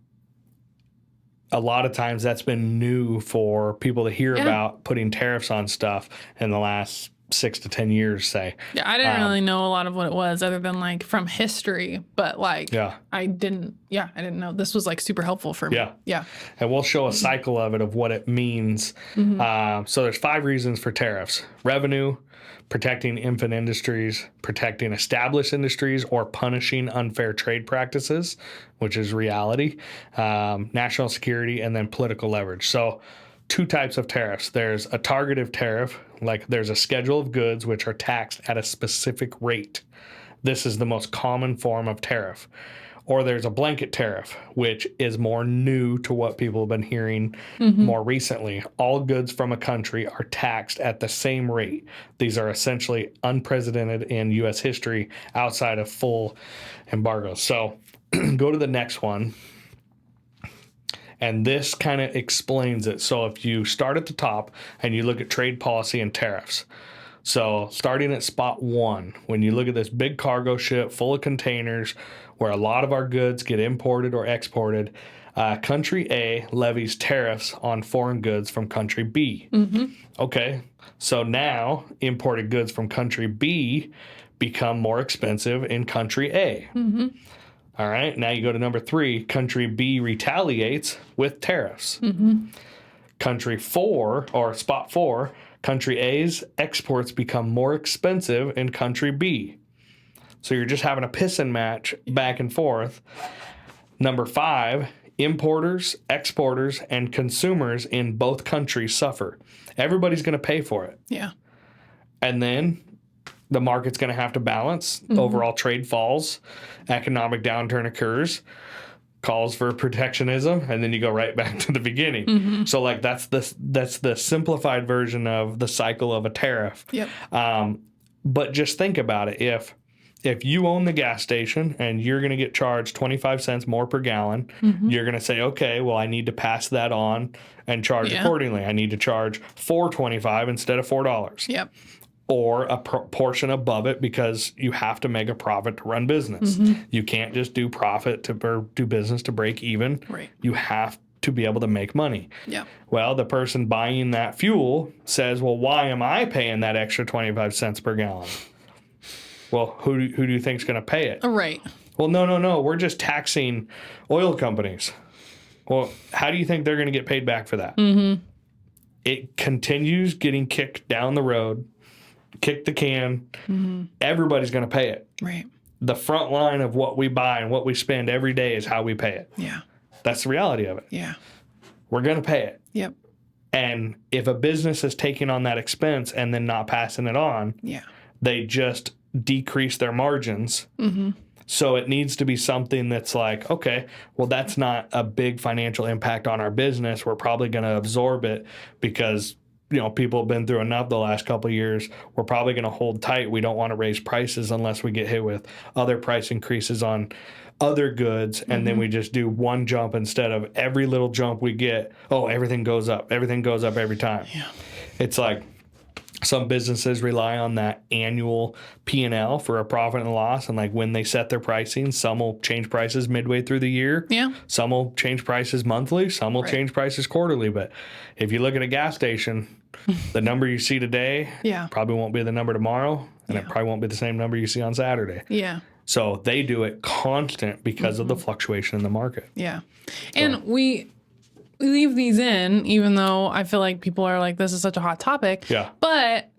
a lot of times that's been new for people to hear about putting tariffs on stuff in the last 6 to 10 years, say. Yeah, I didn't really know a lot of what it was other than like from history, but like I didn't know. This was like super helpful for me. Yeah. And we'll show a cycle of it, of what it means. So there's 5 reasons for tariffs: revenue, protecting infant industries, protecting established industries, or punishing unfair trade practices, which is reality, national security, and then political leverage. So 2 types of tariffs. There's a targeted tariff, like there's a schedule of goods which are taxed at a specific rate. This is the most common form of tariff. Or there's a blanket tariff, which is more new to what people have been hearing more recently. All goods from a country are taxed at the same rate. These are essentially unprecedented in U.S. history outside of full embargoes. So go to the next one. And this kind of explains it. So if you start at the top and you look at trade policy and tariffs. So starting at spot 1, when you look at this big cargo ship full of containers where a lot of our goods get imported or exported, country A levies tariffs on foreign goods from country B. Okay, so now imported goods from country B become more expensive in country A. All right, now you go to number 3. Country B retaliates with tariffs. Country 4, or spot 4, country A's exports become more expensive in country B. So you're just having a piss and match back and forth. Number 5, importers, exporters, and consumers in both countries suffer. Everybody's going to pay for it. Yeah. And then the market's going to have to balance. Overall trade falls. Economic downturn occurs. Calls for protectionism, and then you go right back to the beginning. So like that's the simplified version of the cycle of a tariff. Yep. But just think about it. If you own the gas station and you're going to get charged 25 cents more per gallon, you're going to say, okay, well, I need to pass that on and charge accordingly. I need to charge $4.25 instead of $4. Yep. Or a portion above it, because you have to make a profit to run business. You can't just do do business to break even. Right. You have to be able to make money. Yeah. Well, the person buying that fuel says, well, why am I paying that extra 25 cents per gallon? Well, who do you think's going to pay it? Right. Well, no. We're just taxing oil companies. Well, how do you think they're going to get paid back for that? It continues getting kicked down the road. Kick the can. Everybody's going to pay it. Right. The front line of what we buy and what we spend every day is how we pay it. Yeah. That's the reality of it. Yeah. We're going to pay it. Yep. And if a business is taking on that expense and then not passing it on, they just decrease their margins. So it needs to be something that's like, okay, well, that's not a big financial impact on our business. We're probably going to absorb it because people have been through enough the last couple of years. We're probably going to hold tight. We don't want to raise prices unless we get hit with other price increases on other goods. And then we just do one jump instead of every little jump we get. Oh, everything goes up. Everything goes up every time. Yeah. It's like some businesses rely on that annual P&L for a profit and loss. And like when they set their pricing, some will change prices midway through the year. Yeah. Some will change prices monthly. Some will change prices quarterly. But if you look at a gas station, the number you see today probably won't be the number tomorrow. And it probably won't be the same number you see on Saturday. Yeah. So they do it constant because of the fluctuation in the market. Yeah. And we leave these in, even though I feel like people are like, this is such a hot topic. Yeah. But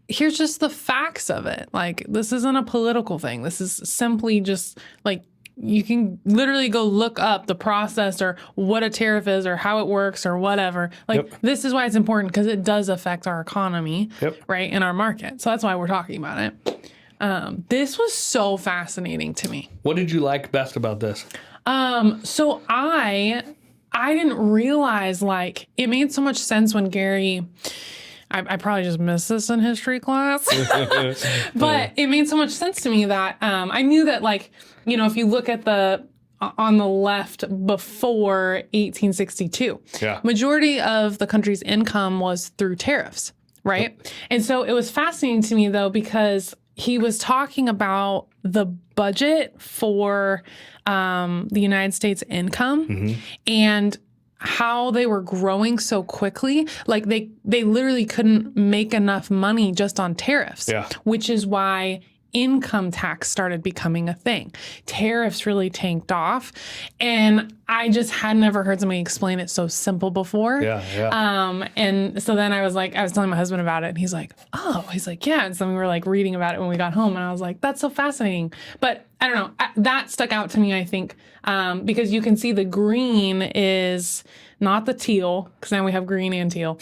here's just the facts of it. Like, this isn't a political thing. This is simply just like, you can literally go look up the process or what a tariff is or how it works or whatever. Like, this is why it's important, because it does affect our economy, right, in our market. So that's why we're talking about it. This was so fascinating to me. What did you like best about this? So I didn't realize, like, it made so much sense when Gary, I probably just missed this in history class, but it made so much sense to me that I knew that, like, if you look at on the left before 1862, majority of the country's income was through tariffs, right? And so it was fascinating to me, though, because he was talking about the budget for the United States income. And how they were growing so quickly. Like they literally couldn't make enough money just on tariffs, Yeah. which is why income tax started becoming a thing. Tariffs really tanked off. And I just had never heard somebody explain it so simple before. Yeah. And so then I was telling my husband about it, and he's like, yeah. And so we were like reading about it when we got home, and I was like, that's so fascinating. But I don't know, that stuck out to me, I think, because you can see the green is not the teal, because now we have green and teal.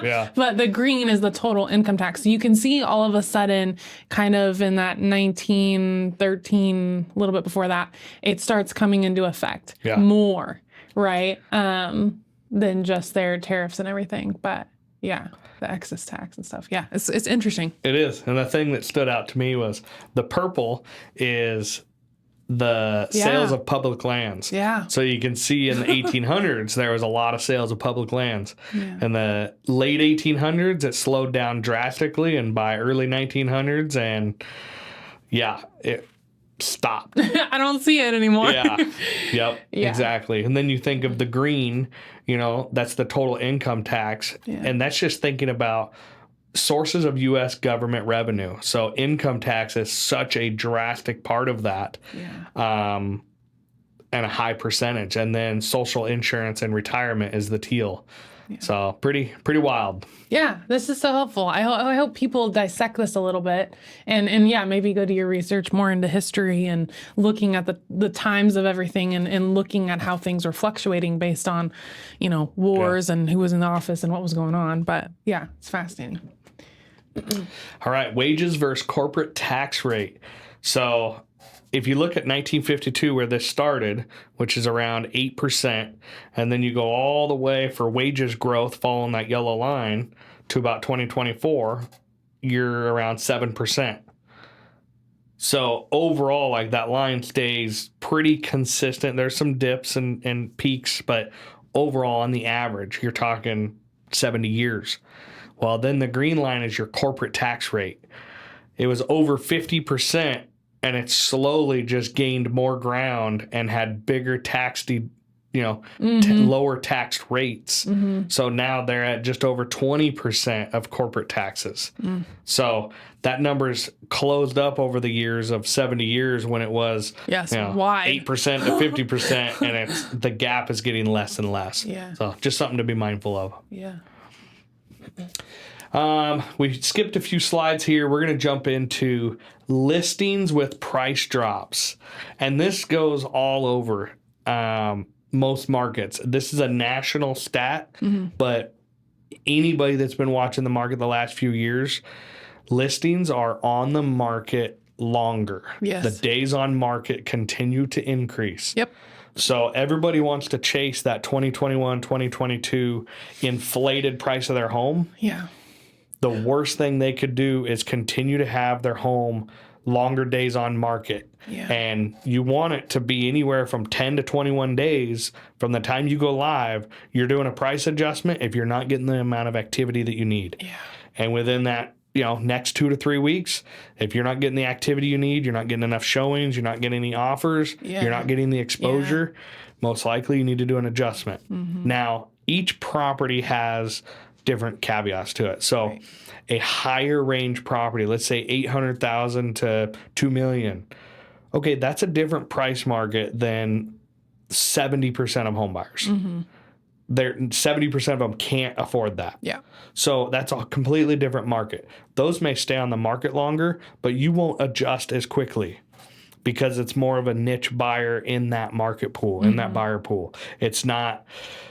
Yeah. But the green is the total income tax. So you can see all of a sudden, kind of in that 1913, a little bit before that, it starts coming into effect more, right? Than just their tariffs and everything. But yeah, the excess tax and stuff. Yeah, it's interesting. It is. And the thing that stood out to me was the purple is the sales of public lands. Yeah. So you can see in the 1800s, there was a lot of sales of public lands. Yeah. In the late 1800s, it slowed down drastically. And by early 1900s, and it stopped. I don't see it anymore. Yep. Exactly. And then you think of the green, that's the total income tax. Yeah. And that's just thinking about sources of U.S. government revenue. So income tax is such a drastic part of that, and a high percentage. And then social insurance and retirement is the teal. Yeah. So pretty wild. Yeah, this is so helpful. I hope people dissect this a little bit, and maybe go to your research more into history and looking at the times of everything, and looking at how things are fluctuating based on, wars and who was in the office and what was going on. But yeah, it's fascinating. All right, wages versus corporate tax rate. So if you look at 1952, where this started, which is around 8%, and then you go all the way for wages growth following that yellow line to about 2024, you're around 7%. So overall, like, that line stays pretty consistent. There's some dips and peaks, but overall, on the average, you're talking 70 years. Well, then the green line is your corporate tax rate. It was over 50%, and it slowly just gained more ground and had bigger lower taxed rates. Mm-hmm. So now they're at just over 20% of corporate taxes. Mm. So that number's closed up over the years of 70 years when it was wide. 8% to 50%, and the gap is getting less and less. Yeah. So just something to be mindful of. Yeah. We skipped a few slides here. We're going to jump into listings with price drops. And this goes all over most markets. This is a national stat, but anybody that's been watching the market the last few years, listings are on the market longer. Yes. The days on market continue to increase. Yep. So everybody wants to chase that 2021, 2022 inflated price of their home. Yeah. The worst thing they could do is continue to have their home longer days on market. Yeah. And you want it to be anywhere from 10 to 21 days from the time you go live. You're doing a price adjustment if you're not getting the amount of activity that you need. Yeah. And within that, next 2 to 3 weeks, if you're not getting the activity you need, you're not getting enough showings, you're not getting any offers, you're not getting the exposure, most likely you need to do an adjustment. Mm-hmm. Now, each property has different caveats to it. So a higher range property, let's say 800,000 to 2 million. Okay, that's a different price market than 70% of home buyers. Mm-hmm. 70% of them can't afford that. Yeah. So that's a completely different market. Those may stay on the market longer, but you won't adjust as quickly because it's more of a niche buyer in that market pool, in that buyer pool. It's not,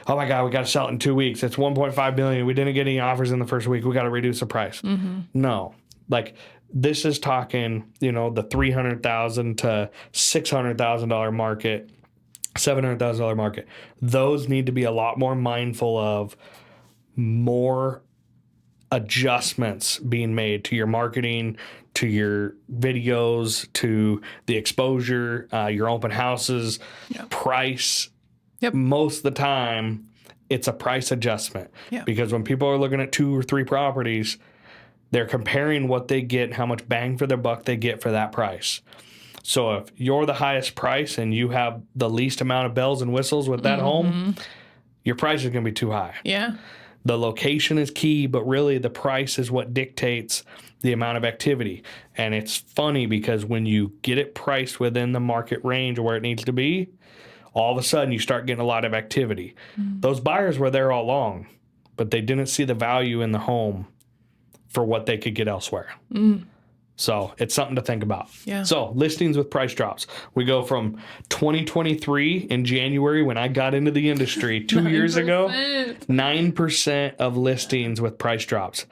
oh my God, we got to sell it in 2 weeks. It's 1.5 million. We didn't get any offers in the first week. We got to reduce the price. Mm-hmm. No, like this is talking, the $300,000 to $600,000 market, $700,000 market. Those need to be a lot more mindful of more adjustments being made to your marketing, to your videos, to the exposure, your open houses, price. Yep. Most of the time, it's a price adjustment. Yeah. Because when people are looking at 2 or 3 properties, they're comparing what they get, how much bang for their buck they get for that price. So if you're the highest price and you have the least amount of bells and whistles with that home, your price is going to be too high. Yeah. The location is key, but really the price is what dictates the amount of activity. And it's funny because when you get it priced within the market range or where it needs to be, all of a sudden you start getting a lot of activity. Those buyers were there all along, but they didn't see the value in the home for what they could get elsewhere. So it's something to think about. Yeah. So listings with price drops. We go from 2023 in January when I got into the industry 2 years ago, 9% of listings with price drops.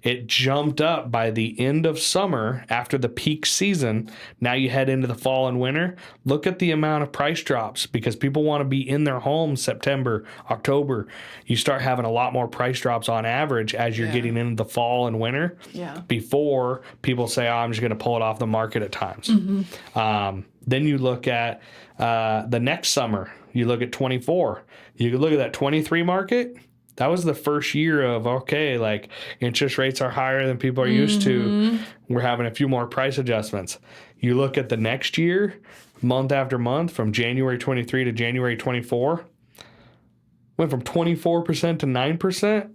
It jumped up by the end of summer after the peak season. Now you head into the fall and winter. Look at the amount of price drops because people want to be in their homes September, October. You start having a lot more price drops on average as you're getting into the fall and winter. Yeah. Before people say, I'm just going to pull it off the market at times. Then you look at the next summer. You look at 24. You can look at that 23 market. That was the first year of, okay, like interest rates are higher than people are used to. We're having a few more price adjustments. You look at the next year, month after month, from January 23 to January 24, went from 24% to 9%.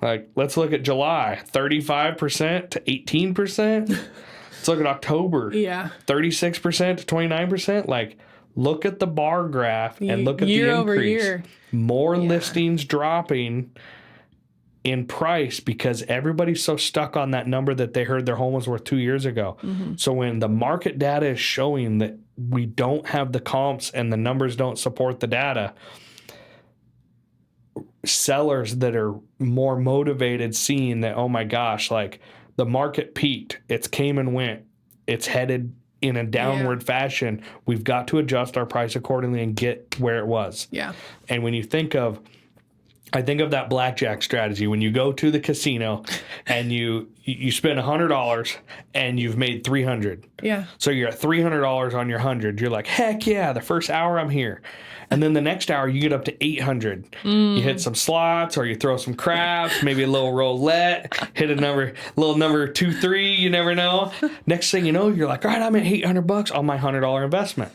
Like, let's look at July, 35% to 18%. Let's look at October, 36% to 29%. Like, look at the bar graph and look at the increase. Over year. More listings dropping in price because everybody's so stuck on that number that they heard their home was worth 2 years ago. So when the market data is showing that we don't have the comps and the numbers don't support the data, sellers that are more motivated seeing that, oh my gosh, like the market peaked, it's came and went, it's headed in a downward fashion. We've got to adjust our price accordingly and get where it was. Yeah. And when you think of, I think of that blackjack strategy. When you go to the casino and you spend $100 and you've made $300. Yeah. So you're at $300 on your 100. You're like, heck yeah, the first hour I'm here. And then the next hour you get up to 800. You hit some slots or you throw some craps, maybe a little roulette, hit a little number 2, 3, you never know. Next thing you know, you're like, all right, I'm at $800 on my $100 investment.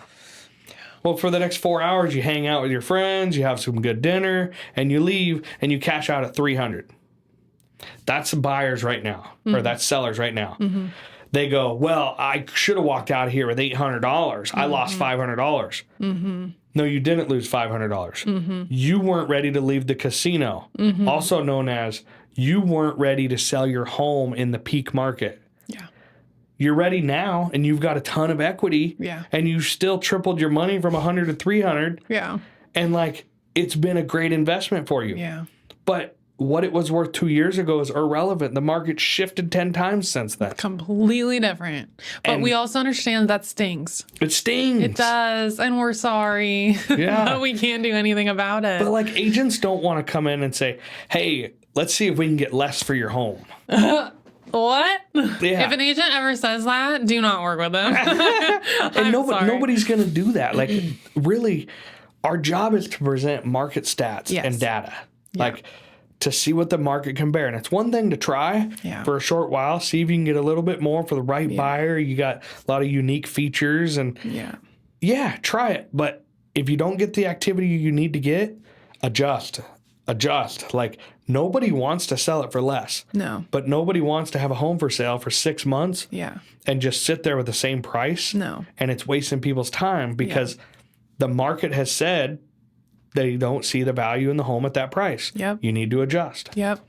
Well, for the next 4 hours, you hang out with your friends, you have some good dinner, and you leave and you cash out at 300. That's buyers right now, or that's sellers right now. They go, well, I should have walked out of here with $800. I lost $500. No, you didn't lose $500. You weren't ready to leave the casino, also known as you weren't ready to sell your home in the peak market. Yeah. You're ready now, and you've got a ton of equity, and you still tripled your money from 100 to 300. Yeah. And like, it's been a great investment for you. Yeah. But what it was worth 2 years ago is irrelevant. The market shifted 10 times since then. Completely different. But And we also understand that stings. It stings. It does. And we're sorry. Yeah. But we can't do anything about it. But like, agents don't want to come in and say, hey, let's see if we can get less for your home. What? Yeah. If an agent ever says that, do not work with them. And nobody's going to do that. Like, really, our job is to present market stats and data. Like, to see what the market can bear. And it's one thing to try for a short while, see if you can get a little bit more for the right buyer. You got a lot of unique features and try it. But if you don't get the activity you need to get, adjust. Like, nobody wants to sell it for less. No. But nobody wants to have a home for sale for 6 months and just sit there with the same price. No. And it's wasting people's time because the market has said they don't see the value in the home at that price. Yep. You need to adjust. Yep.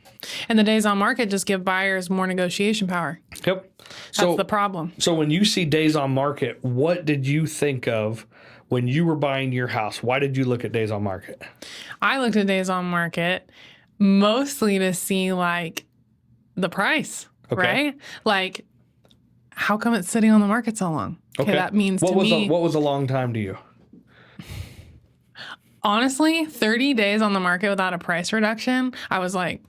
And the days on market just give buyers more negotiation power. Yep. That's the problem. So when you see days on market, what did you think of when you were buying your house? Why did you look at days on market? I looked at days on market mostly to see like the price, right? Like, how come it's sitting on the market so long? Okay, that means what was a long time to you? Honestly, 30 days on the market without a price reduction, I was like,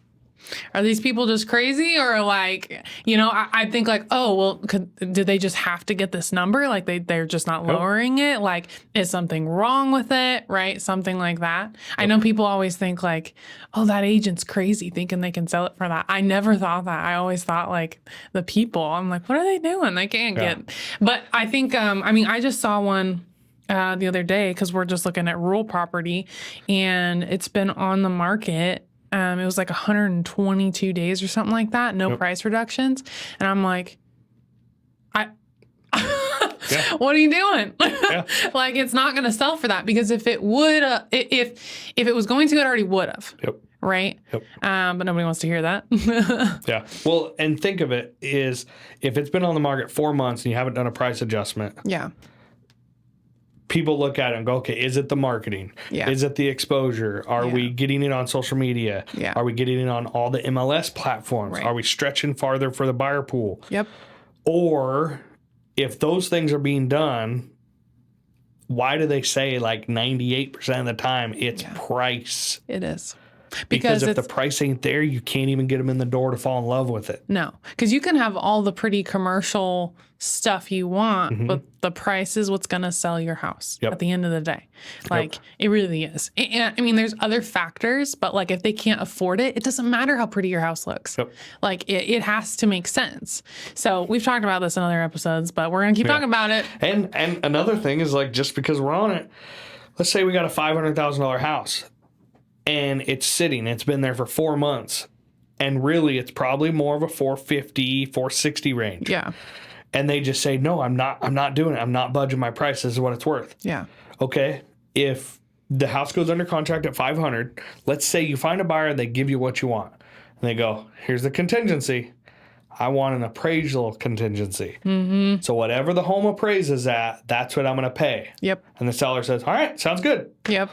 are these people just crazy? Or like, you know, I think like, oh, well, did they just have to get this number? Like they're just not lowering it? Like, is something wrong with it? Right? Something like that. I know people always think like, oh, that agent's crazy thinking they can sell it for that. I never thought that. I always thought like the people, I'm like, what are they doing? They can't get, but I think, I mean, I just saw one the other day because we're just looking at rural property, and it's been on the market. It was like 122 days or something like that. No price reductions. And I'm like, what are you doing? Like, it's not going to sell for that, because if it would, if it was going to, it already would have. Right. But nobody wants to hear that. Yeah. Well, and think of it is, if it's been on the market 4 months and you haven't done a price adjustment. Yeah. People look at it and go, okay, is it the marketing? Yeah. Is it the exposure? Are we getting it on social media? Yeah. Are we getting it on all the MLS platforms? Right. Are we stretching farther for the buyer pool? Yep. Or if those things are being done, why do they say like 98% of the time it's price? It is. Because if the price ain't there, you can't even get them in the door to fall in love with it. No, because you can have all the pretty commercial stuff you want, but the price is what's going to sell your house at the end of the day. Like, it really is. And, I mean, there's other factors, but like, if they can't afford it, it doesn't matter how pretty your house looks. Like, it has to make sense. So we've talked about this in other episodes, but we're going to keep talking about it. And another thing is, like, just because we're on it, let's say we got a $500,000 house and it's sitting, it's been there for 4 months, and really it's probably more of a 450, 460 range. Yeah. And they just say, no, I'm not doing it. I'm not budging my price. This is what it's worth. Yeah. Okay. If the house goes under contract at 500, let's say you find a buyer and they give you what you want. And they go, here's the contingency. I want an appraisal contingency. So whatever the home appraises at, that's what I'm going to pay. Yep. And the seller says, all right, sounds good. Yep.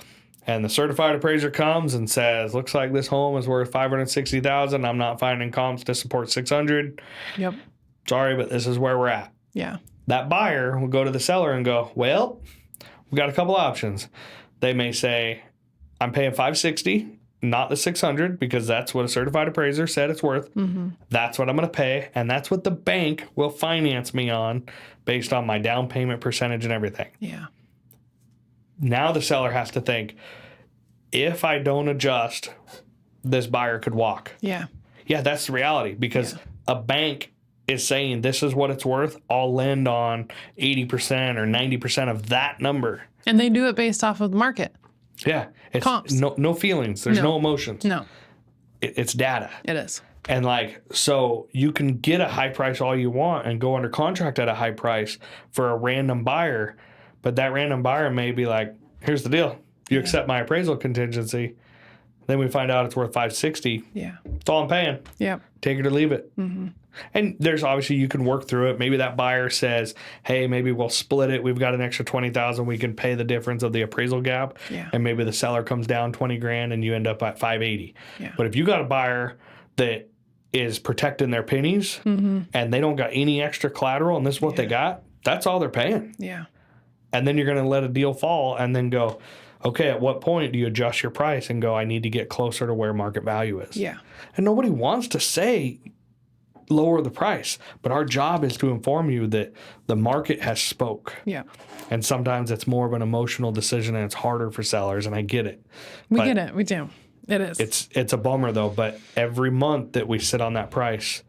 And the certified appraiser comes and says, looks like this home is worth $560,000. I'm not finding comps to support 600. Yep. Sorry, but this is where we're at. Yeah. That buyer will go to the seller and go, well, we've got a couple options. They may say, I'm paying $560, not the $600, because that's what a certified appraiser said it's worth. That's what I'm going to pay. And that's what the bank will finance me on based on my down payment percentage and everything. Yeah. Now the seller has to think, if I don't adjust, this buyer could walk. Yeah. Yeah, that's the reality, because a bank is saying this is what it's worth. I'll lend on 80% or 90% of that number. And they do it based off of the market. Yeah. It's Comps. No feelings. There's no emotions. No. It's data. It is. And like, so you can get a high price all you want and go under contract at a high price for a random buyer. But that random buyer may be like, here's the deal. You accept my appraisal contingency. Then we find out it's worth $560. Yeah. That's all I'm paying. Yep. Take it or leave it. And there's obviously, you can work through it. Maybe that buyer says, hey, maybe we'll split it. We've got an extra $20,000. We can pay the difference of the appraisal gap. Yeah. And maybe the seller comes down $20,000 and you end up at $580. Yeah. But if you got a buyer that is protecting their pennies and they don't got any extra collateral and this is what they got, that's all they're paying. Yeah. And then you're going to let a deal fall and then go, okay, at what point do you adjust your price and go, I need to get closer to where market value is? Yeah. And nobody wants to say lower the price, but our job is to inform you that the market has spoke. Yeah. And sometimes it's more of an emotional decision and it's harder for sellers, and I get it. We get it. We do. It is. It's a bummer though, but every month that we sit on that price,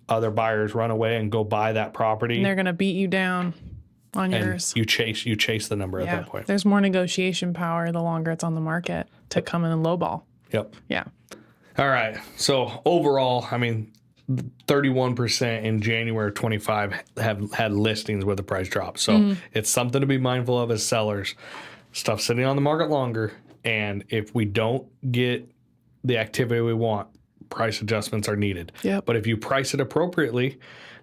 other buyers run away and go buy that property. And they're going to beat you down on and yours. you chase the number at that point. There's more negotiation power the longer it's on the market to come in and lowball. Yep. Yeah. All right. So overall, I mean, 31% in January 25 have had listings with a price drop. So it's something to be mindful of as sellers. Stuff sitting on the market longer. And if we don't get the activity we want, price adjustments are needed. Yep. But if you price it appropriately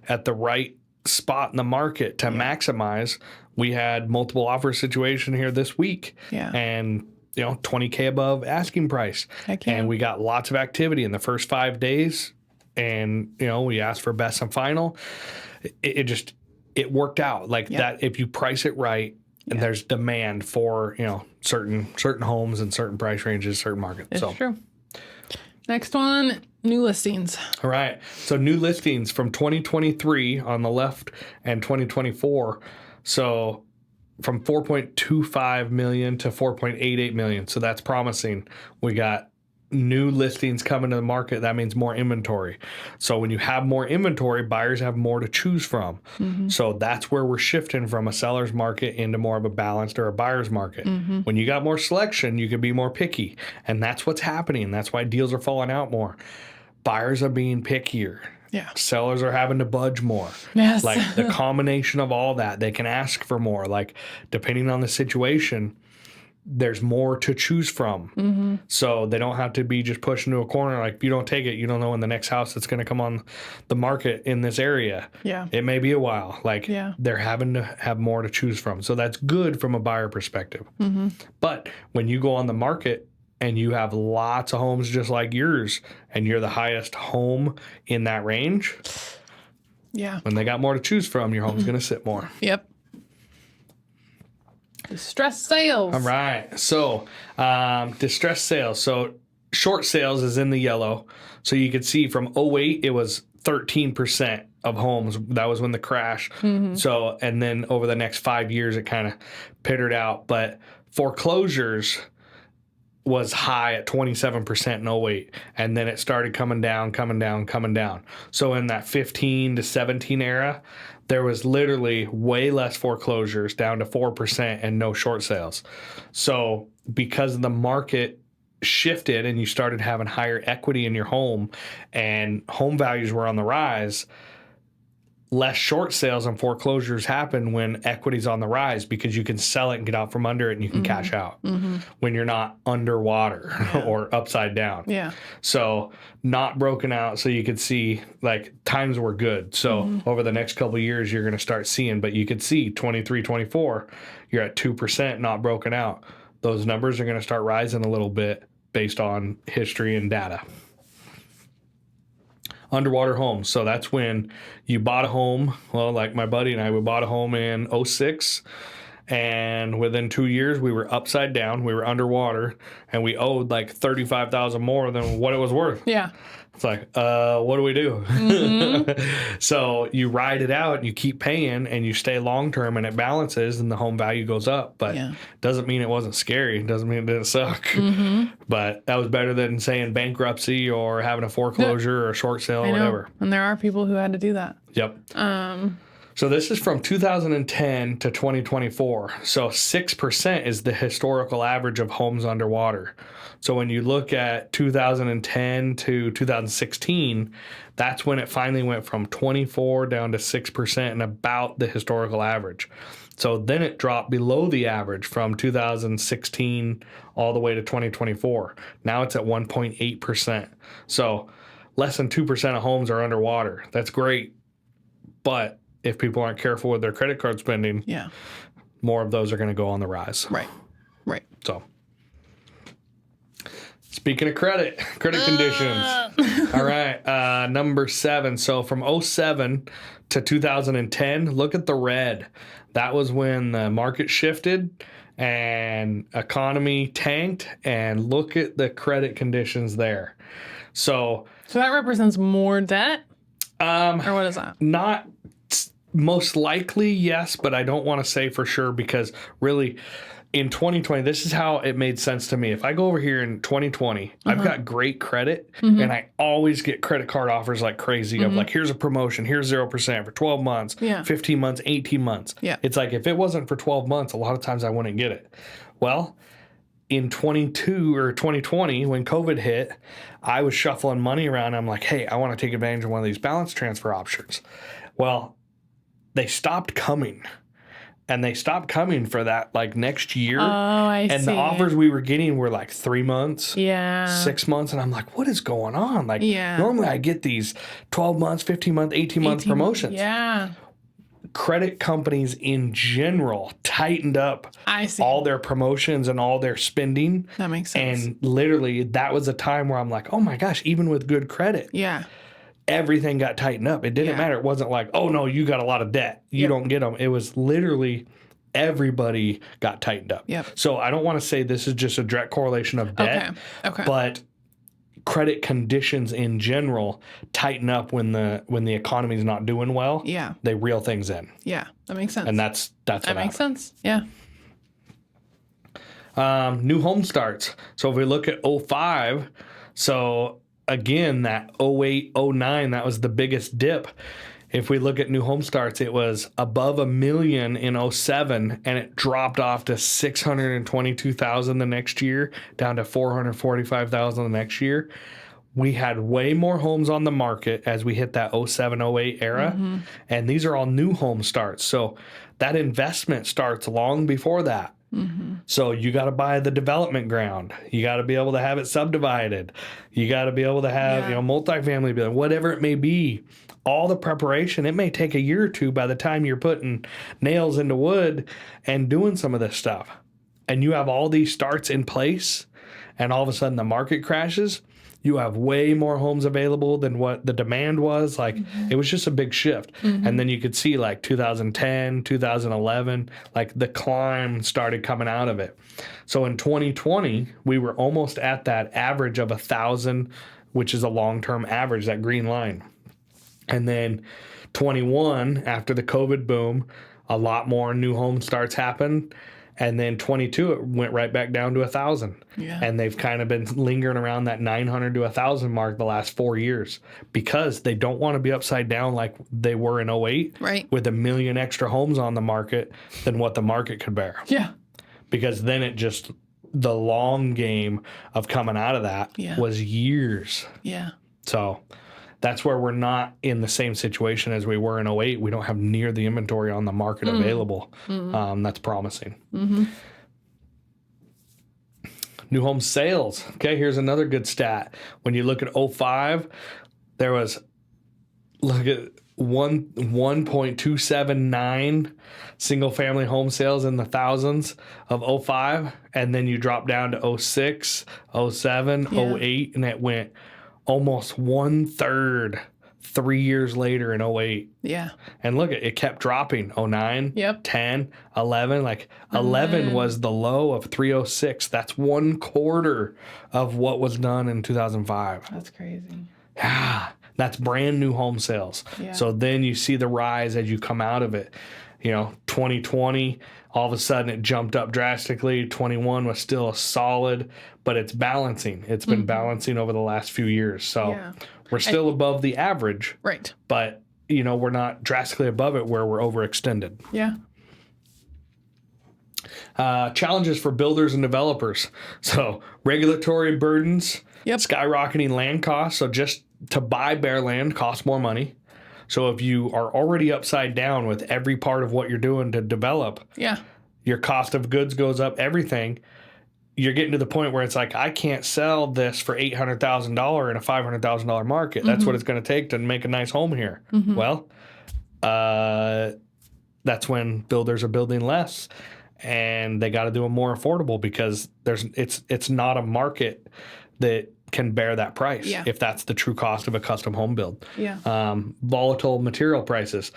at the right spot in the market to maximize, we had multiple offer situation here this week. Yeah. And 20K above asking price. Heck yeah. And we got lots of activity in the first 5 days. And, we asked for best and final. It worked out like that. If you price it right and there's demand for, certain homes and certain price ranges, certain markets. It's true. Next one, new listings. All right. So new listings from 2023 on the left and 2024. So from 4.25 million to 4.88 million. So that's promising. We got new listings come into the market, that means more inventory. So when you have more inventory, buyers have more to choose from. So that's where we're shifting from a seller's market into more of a balanced or a buyer's market. When you got more selection, you can be more picky. And that's what's happening. That's why deals are falling out more. Buyers are being pickier. Yeah. Sellers are having to budge more. Yes. Like the combination of all that, they can ask for more. Like depending on the situation, there's more to choose from. So they don't have to be just pushed into a corner. Like if you don't take it, you don't know when the next house that's going to come on the market in this area. Yeah. It may be a while. Like they're having to have more to choose from. So that's good from a buyer perspective. But when you go on the market and you have lots of homes just like yours and you're the highest home in that range, when they got more to choose from, your home's going to sit more. Yep. Distressed sales. All right. So, distressed sales. So, short sales is in the yellow. So, you could see from 08, it was 13% of homes. That was when the crash. So, and then over the next 5 years, it kind of pittered out. But foreclosures was high at 27% in 08. And then it started coming down. So, in that 15 to 17 era, there was literally way less foreclosures, down to 4% and no short sales. So because the market shifted and you started having higher equity in your home and home values were on the rise, less short sales and foreclosures happen when equity's on the rise because you can sell it and get out from under it and you can cash out when you're not underwater or upside down. So not broken out. So you could see like times were good. So over the next couple of years, you're going to start seeing, but you could see 23, 24, you're at 2%, not broken out. Those numbers are going to start rising a little bit based on history and data. Underwater homes. So that's when you bought a home. Well, like my buddy and I, we bought a home in 06. And within 2 years, we were upside down. We were underwater. And we owed like $35,000 more than what it was worth. It's like, what do we do? So you ride it out and you keep paying and you stay long term and it balances and the home value goes up. But doesn't mean it wasn't scary. Doesn't mean it didn't suck. But that was better than saying bankruptcy or having a foreclosure or a short sale or whatever. And there are people who had to do that. So this is from 2010 to 2024. So 6% is the historical average of homes underwater. So when you look at 2010 to 2016, that's when it finally went from 24 down to 6% and about the historical average. So then it dropped below the average from 2016 all the way to 2024. Now it's at 1.8%. So less than 2% of homes are underwater. That's great. But if people aren't careful with their credit card spending, more of those are going to go on the rise. Right. So, speaking of credit conditions. All right. Number 7. So from 07 to 2010, look at the red. That was when the market shifted and economy tanked, and look at the credit conditions there. So that represents more debt? Or what is that? Not most likely, yes, but I don't want to say for sure because really in 2020, this is how it made sense to me. If I go over here in 2020, I've got great credit and I always get credit card offers like crazy of like, here's a promotion, here's 0% for 12 months, 15 months, 18 months. It's like if it wasn't for 12 months, a lot of times I wouldn't get it. Well, in 22 or 2020, when COVID hit, I was shuffling money around. I'm like, hey, I want to take advantage of one of these balance transfer options. Well, they stopped coming. And they stopped coming for that like next year. Oh, I see. And the offers we were getting were like 3 months, 6 months. And I'm like, what is going on? Like normally I get these 12 months, 15 months, 18 month promotions. Credit companies in general tightened up all their promotions and all their spending. That makes sense. And literally that was a time where I'm like, oh my gosh, even with good credit. Everything got tightened up. It didn't matter. It wasn't like, oh no, you got a lot of debt. You don't get them. It was literally everybody got tightened up. So I don't want to say this is just a direct correlation of debt, but credit conditions in general tighten up when the economy is not doing well. They reel things in. That makes sense. And that's that makes sense. New home starts. So if we look at 05, So again, that 08, 09, that was the biggest dip. If we look at new home starts, it was above 1 million in 07, and it dropped off to 622,000 the next year, down to 445,000 the next year. We had way more homes on the market as we hit that 07, 08 era, and these are all new home starts. So that investment starts long before that. So you got to buy the development ground. You got to be able to have it subdivided. You got to be able to have, multifamily building, whatever it may be. All the preparation, it may take a year or two by the time you're putting nails into wood and doing some of this stuff. And you have all these starts in place, and all of a sudden the market crashes. You have way more homes available than what the demand was. Like, it was just a big shift. And then you could see like 2010, 2011, like the climb started coming out of it. So in 2020, we were almost at that average of 1,000, which is a long-term average, that green line. And then 21, after the COVID boom, a lot more new home starts happened. And then 22, it went right back down to 1,000. Yeah. And they've kind of been lingering around that 900 to 1,000 mark the last 4 years because they don't want to be upside down like they were in 08 with 1 million extra homes on the market than what the market could bear. Yeah. Because then it just, the long game of coming out of that was years. Yeah. So that's where we're not in the same situation as we were in 08. We don't have near the inventory on the market available. That's promising. New home sales. Okay, here's another good stat. When you look at 05, there was, look at 1.279 single family home sales in the thousands of 05. And then you drop down to 06, 07, 08, and it went almost 1/3 3 years later in 08. Yeah. And look, it kept dropping. 09, Yep. 10, 11. Like 11 was the low of 306. That's 1/4 of what was done in 2005. That's crazy. Yeah. That's brand new home sales. Yeah. So then you see the rise as you come out of it. 2020, all of a sudden it jumped up drastically. 21 was still solid, but it's balancing. It's been balancing over the last few years. So we're still above the average. Right. But, we're not drastically above it where we're overextended. Yeah. Challenges for builders and developers. So regulatory burdens, skyrocketing land costs. So just to buy bare land costs more money. So if you are already upside down with every part of what you're doing to develop, your cost of goods goes up, everything. You're getting to the point where it's like, I can't sell this for $800,000 in a $500,000 market. That's what it's going to take to make a nice home here. Well, that's when builders are building less, and they got to do them more affordable because it's not a market that can bear that price if that's the true cost of a custom home build. Volatile material prices.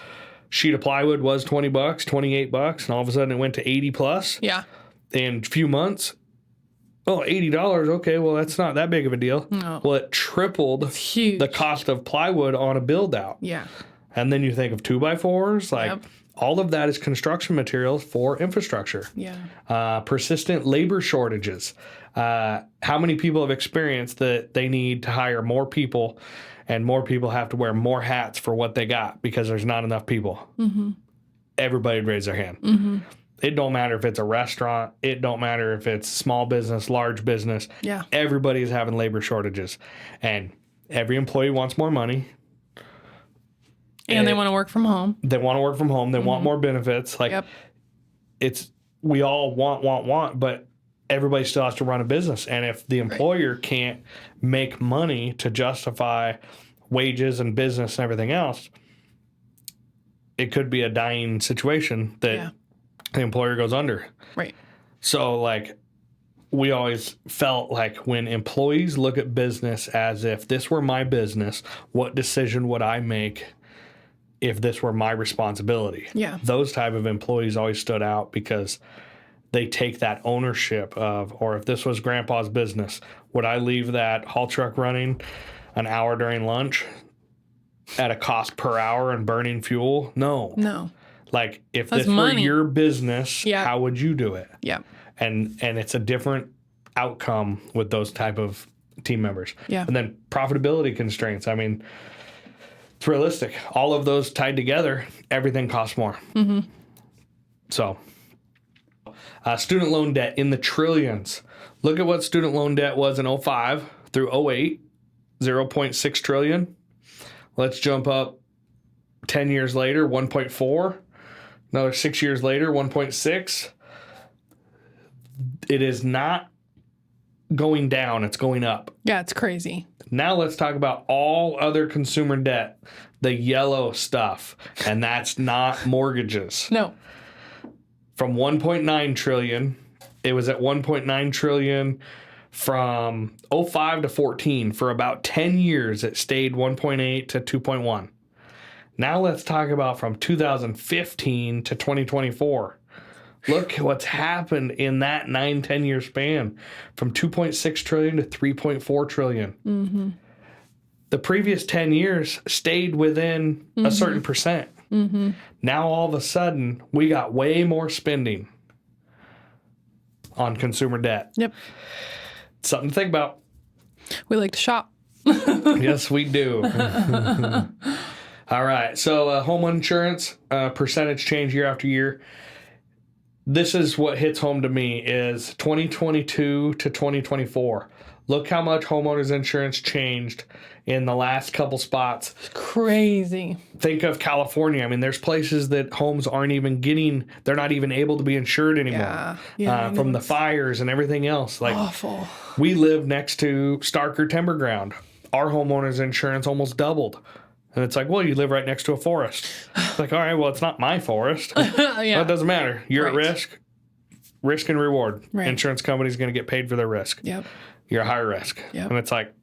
Sheet of plywood was $20, $28, and all of a sudden it went to 80 plus. In a few months. Oh, $80. Okay, well, that's not that big of a deal. No. Well, it tripled the cost of plywood on a build out. And then you think of 2x4s, like all of that is construction materials for infrastructure. Persistent labor shortages. How many people have experienced that they need to hire more people, and more people have to wear more hats for what they got because there's not enough people? Everybody would raise their hand. It don't matter if it's a restaurant. It don't matter if it's small business, large business. Everybody's having labor shortages, and every employee wants more money. And they want to work from home. They want to work from home. They want more benefits. Like we all want, but everybody still has to run a business. And if the employer can't make money to justify wages and business and everything else, it could be a dying situation that the employer goes under. So like, we always felt like when employees look at business as if this were my business, what decision would I make if this were my responsibility? Those type of employees always stood out because they take that ownership of, or if this was grandpa's business, would I leave that haul truck running an hour during lunch at a cost per hour and burning fuel? No. Like, if this were your business, how would you do it? And it's a different outcome with those type of team members. Yeah. And then profitability constraints. I mean, it's realistic. All of those tied together, everything costs more. So, student loan debt in the trillions. Look at what student loan debt was in 05 through 08, 0.6 trillion. Let's jump up 10 years later, 1.4. Another 6 years later, 1.6. It is not going down, it's going up. Yeah, it's crazy. Now let's talk about all other consumer debt, the yellow stuff, and that's not mortgages. No. From 1.9 trillion, it was at 1.9 trillion from 05 to 14. For about 10 years, it stayed 1.8 to 2.1. Now let's talk about from 2015 to 2024. Look what's happened in that 9-10 year span, from 2.6 trillion to 3.4 trillion. The previous 10 years stayed within a certain percent. Now all of a sudden, we got way more spending on consumer debt. Yep. Something to think about. We like to shop. Yes, we do. All right. So home insurance percentage change year after year. This is what hits home to me is 2022 to 2024. Look how much homeowners insurance changed in the last couple spots. Crazy. Think of California. I mean, there's places that homes aren't even getting, they're not even able to be insured anymore. Yeah. From the fires and everything else. Like, Awful. we live next to Starker Timber Ground. Our homeowners insurance almost doubled. And it's like, well, you live right next to a forest. It's like, all right, well, it's not my forest. Yeah. Well, it doesn't matter. You're at Right. risk and reward. Right. Insurance company's going to get paid for their risk. Yep. You're a higher risk. Yep. And it's like,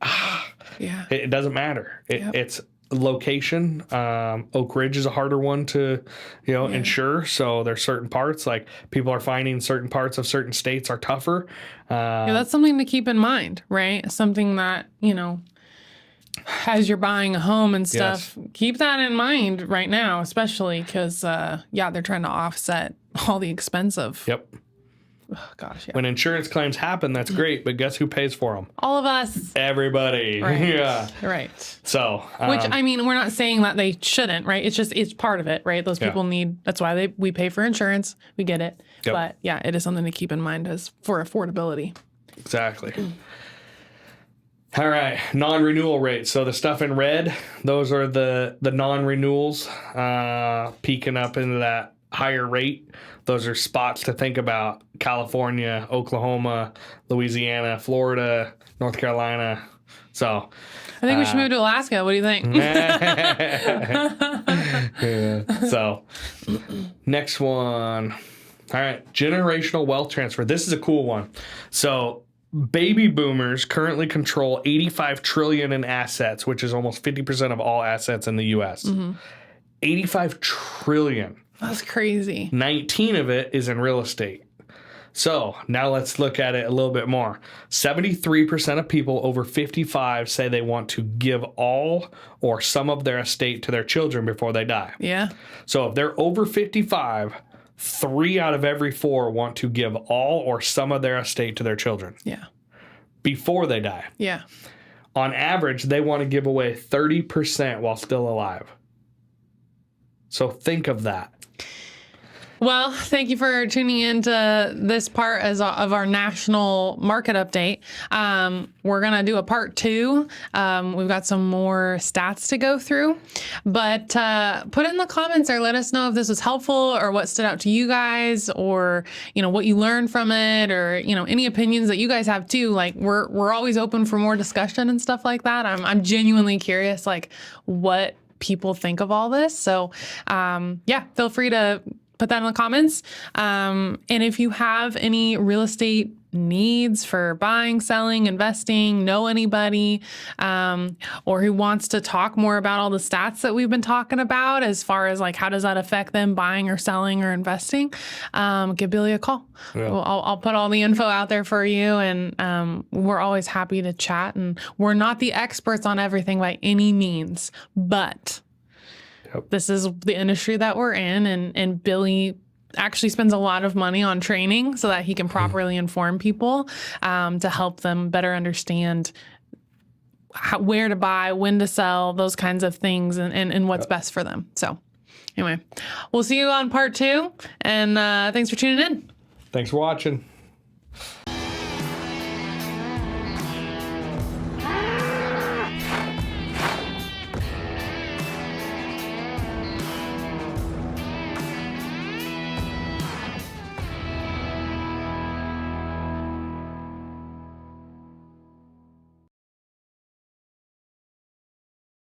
Yeah. it doesn't matter. Yep. It's location. Oak Ridge is a harder one to, insure. So there's certain parts, like people are finding certain parts of certain states are tougher. Yeah, that's something to keep in mind, right? Something that, as you're buying a home and stuff, keep that in mind right now, especially because, they're trying to offset all the expensive. Yep. Oh, gosh, yeah. When insurance claims happen, that's great, but guess who pays for them? All of us. Everybody. Right. Yeah. Right. So, Which, I mean, we're not saying that they shouldn't, right? It's just, it's part of it, right? Those people that's why we pay for insurance. We get it. Yep. But yeah, it is something to keep in mind as for affordability. Exactly. All right, non-renewal rates. So the stuff in red, those are the non-renewals peaking up into that higher rate. Those are spots to think about: California, Oklahoma, Louisiana, Florida, North Carolina. So I think we should move to Alaska. What do you think? So next one. All right, generational wealth transfer. This is a cool one. So baby boomers currently control 85 trillion in assets, which is almost 50% of all assets in the U.S. 85 trillion. That's crazy. 19 of it is in real estate. So now let's look at it a little bit more. 73% of people over 55 say they want to give all or some of their estate to their children before they die. Yeah. So if they're over 55, 3 out of every 4 want to give all or some of their estate to their children Yeah. before they die. Yeah. On average, they want to give away 30% while still alive. So think of that. Well, thank you for tuning into this part of our national market update. We're going to do a part 2. We've got some more stats to go through. But put it in the comments or let us know if this was helpful or what stood out to you guys, or, what you learned from it, or, any opinions that you guys have too. Like, we're always open for more discussion and stuff like that. I'm genuinely curious, like, what people think of all this. So, feel free to put that in the comments. And if you have any real estate needs for buying, selling, investing, know anybody, or who wants to talk more about all the stats that we've been talking about, as far as like how does that affect them buying or selling or investing, give Billy a call. Yeah. I'll put all the info out there for you, and we're always happy to chat. And we're not the experts on everything by any means, but this is the industry that we're in, and Billy actually spends a lot of money on training so that he can properly inform people to help them better understand where to buy, when to sell, those kinds of things, and what's best for them. So anyway, we'll see you on part 2, and thanks for tuning in. Thanks for watching.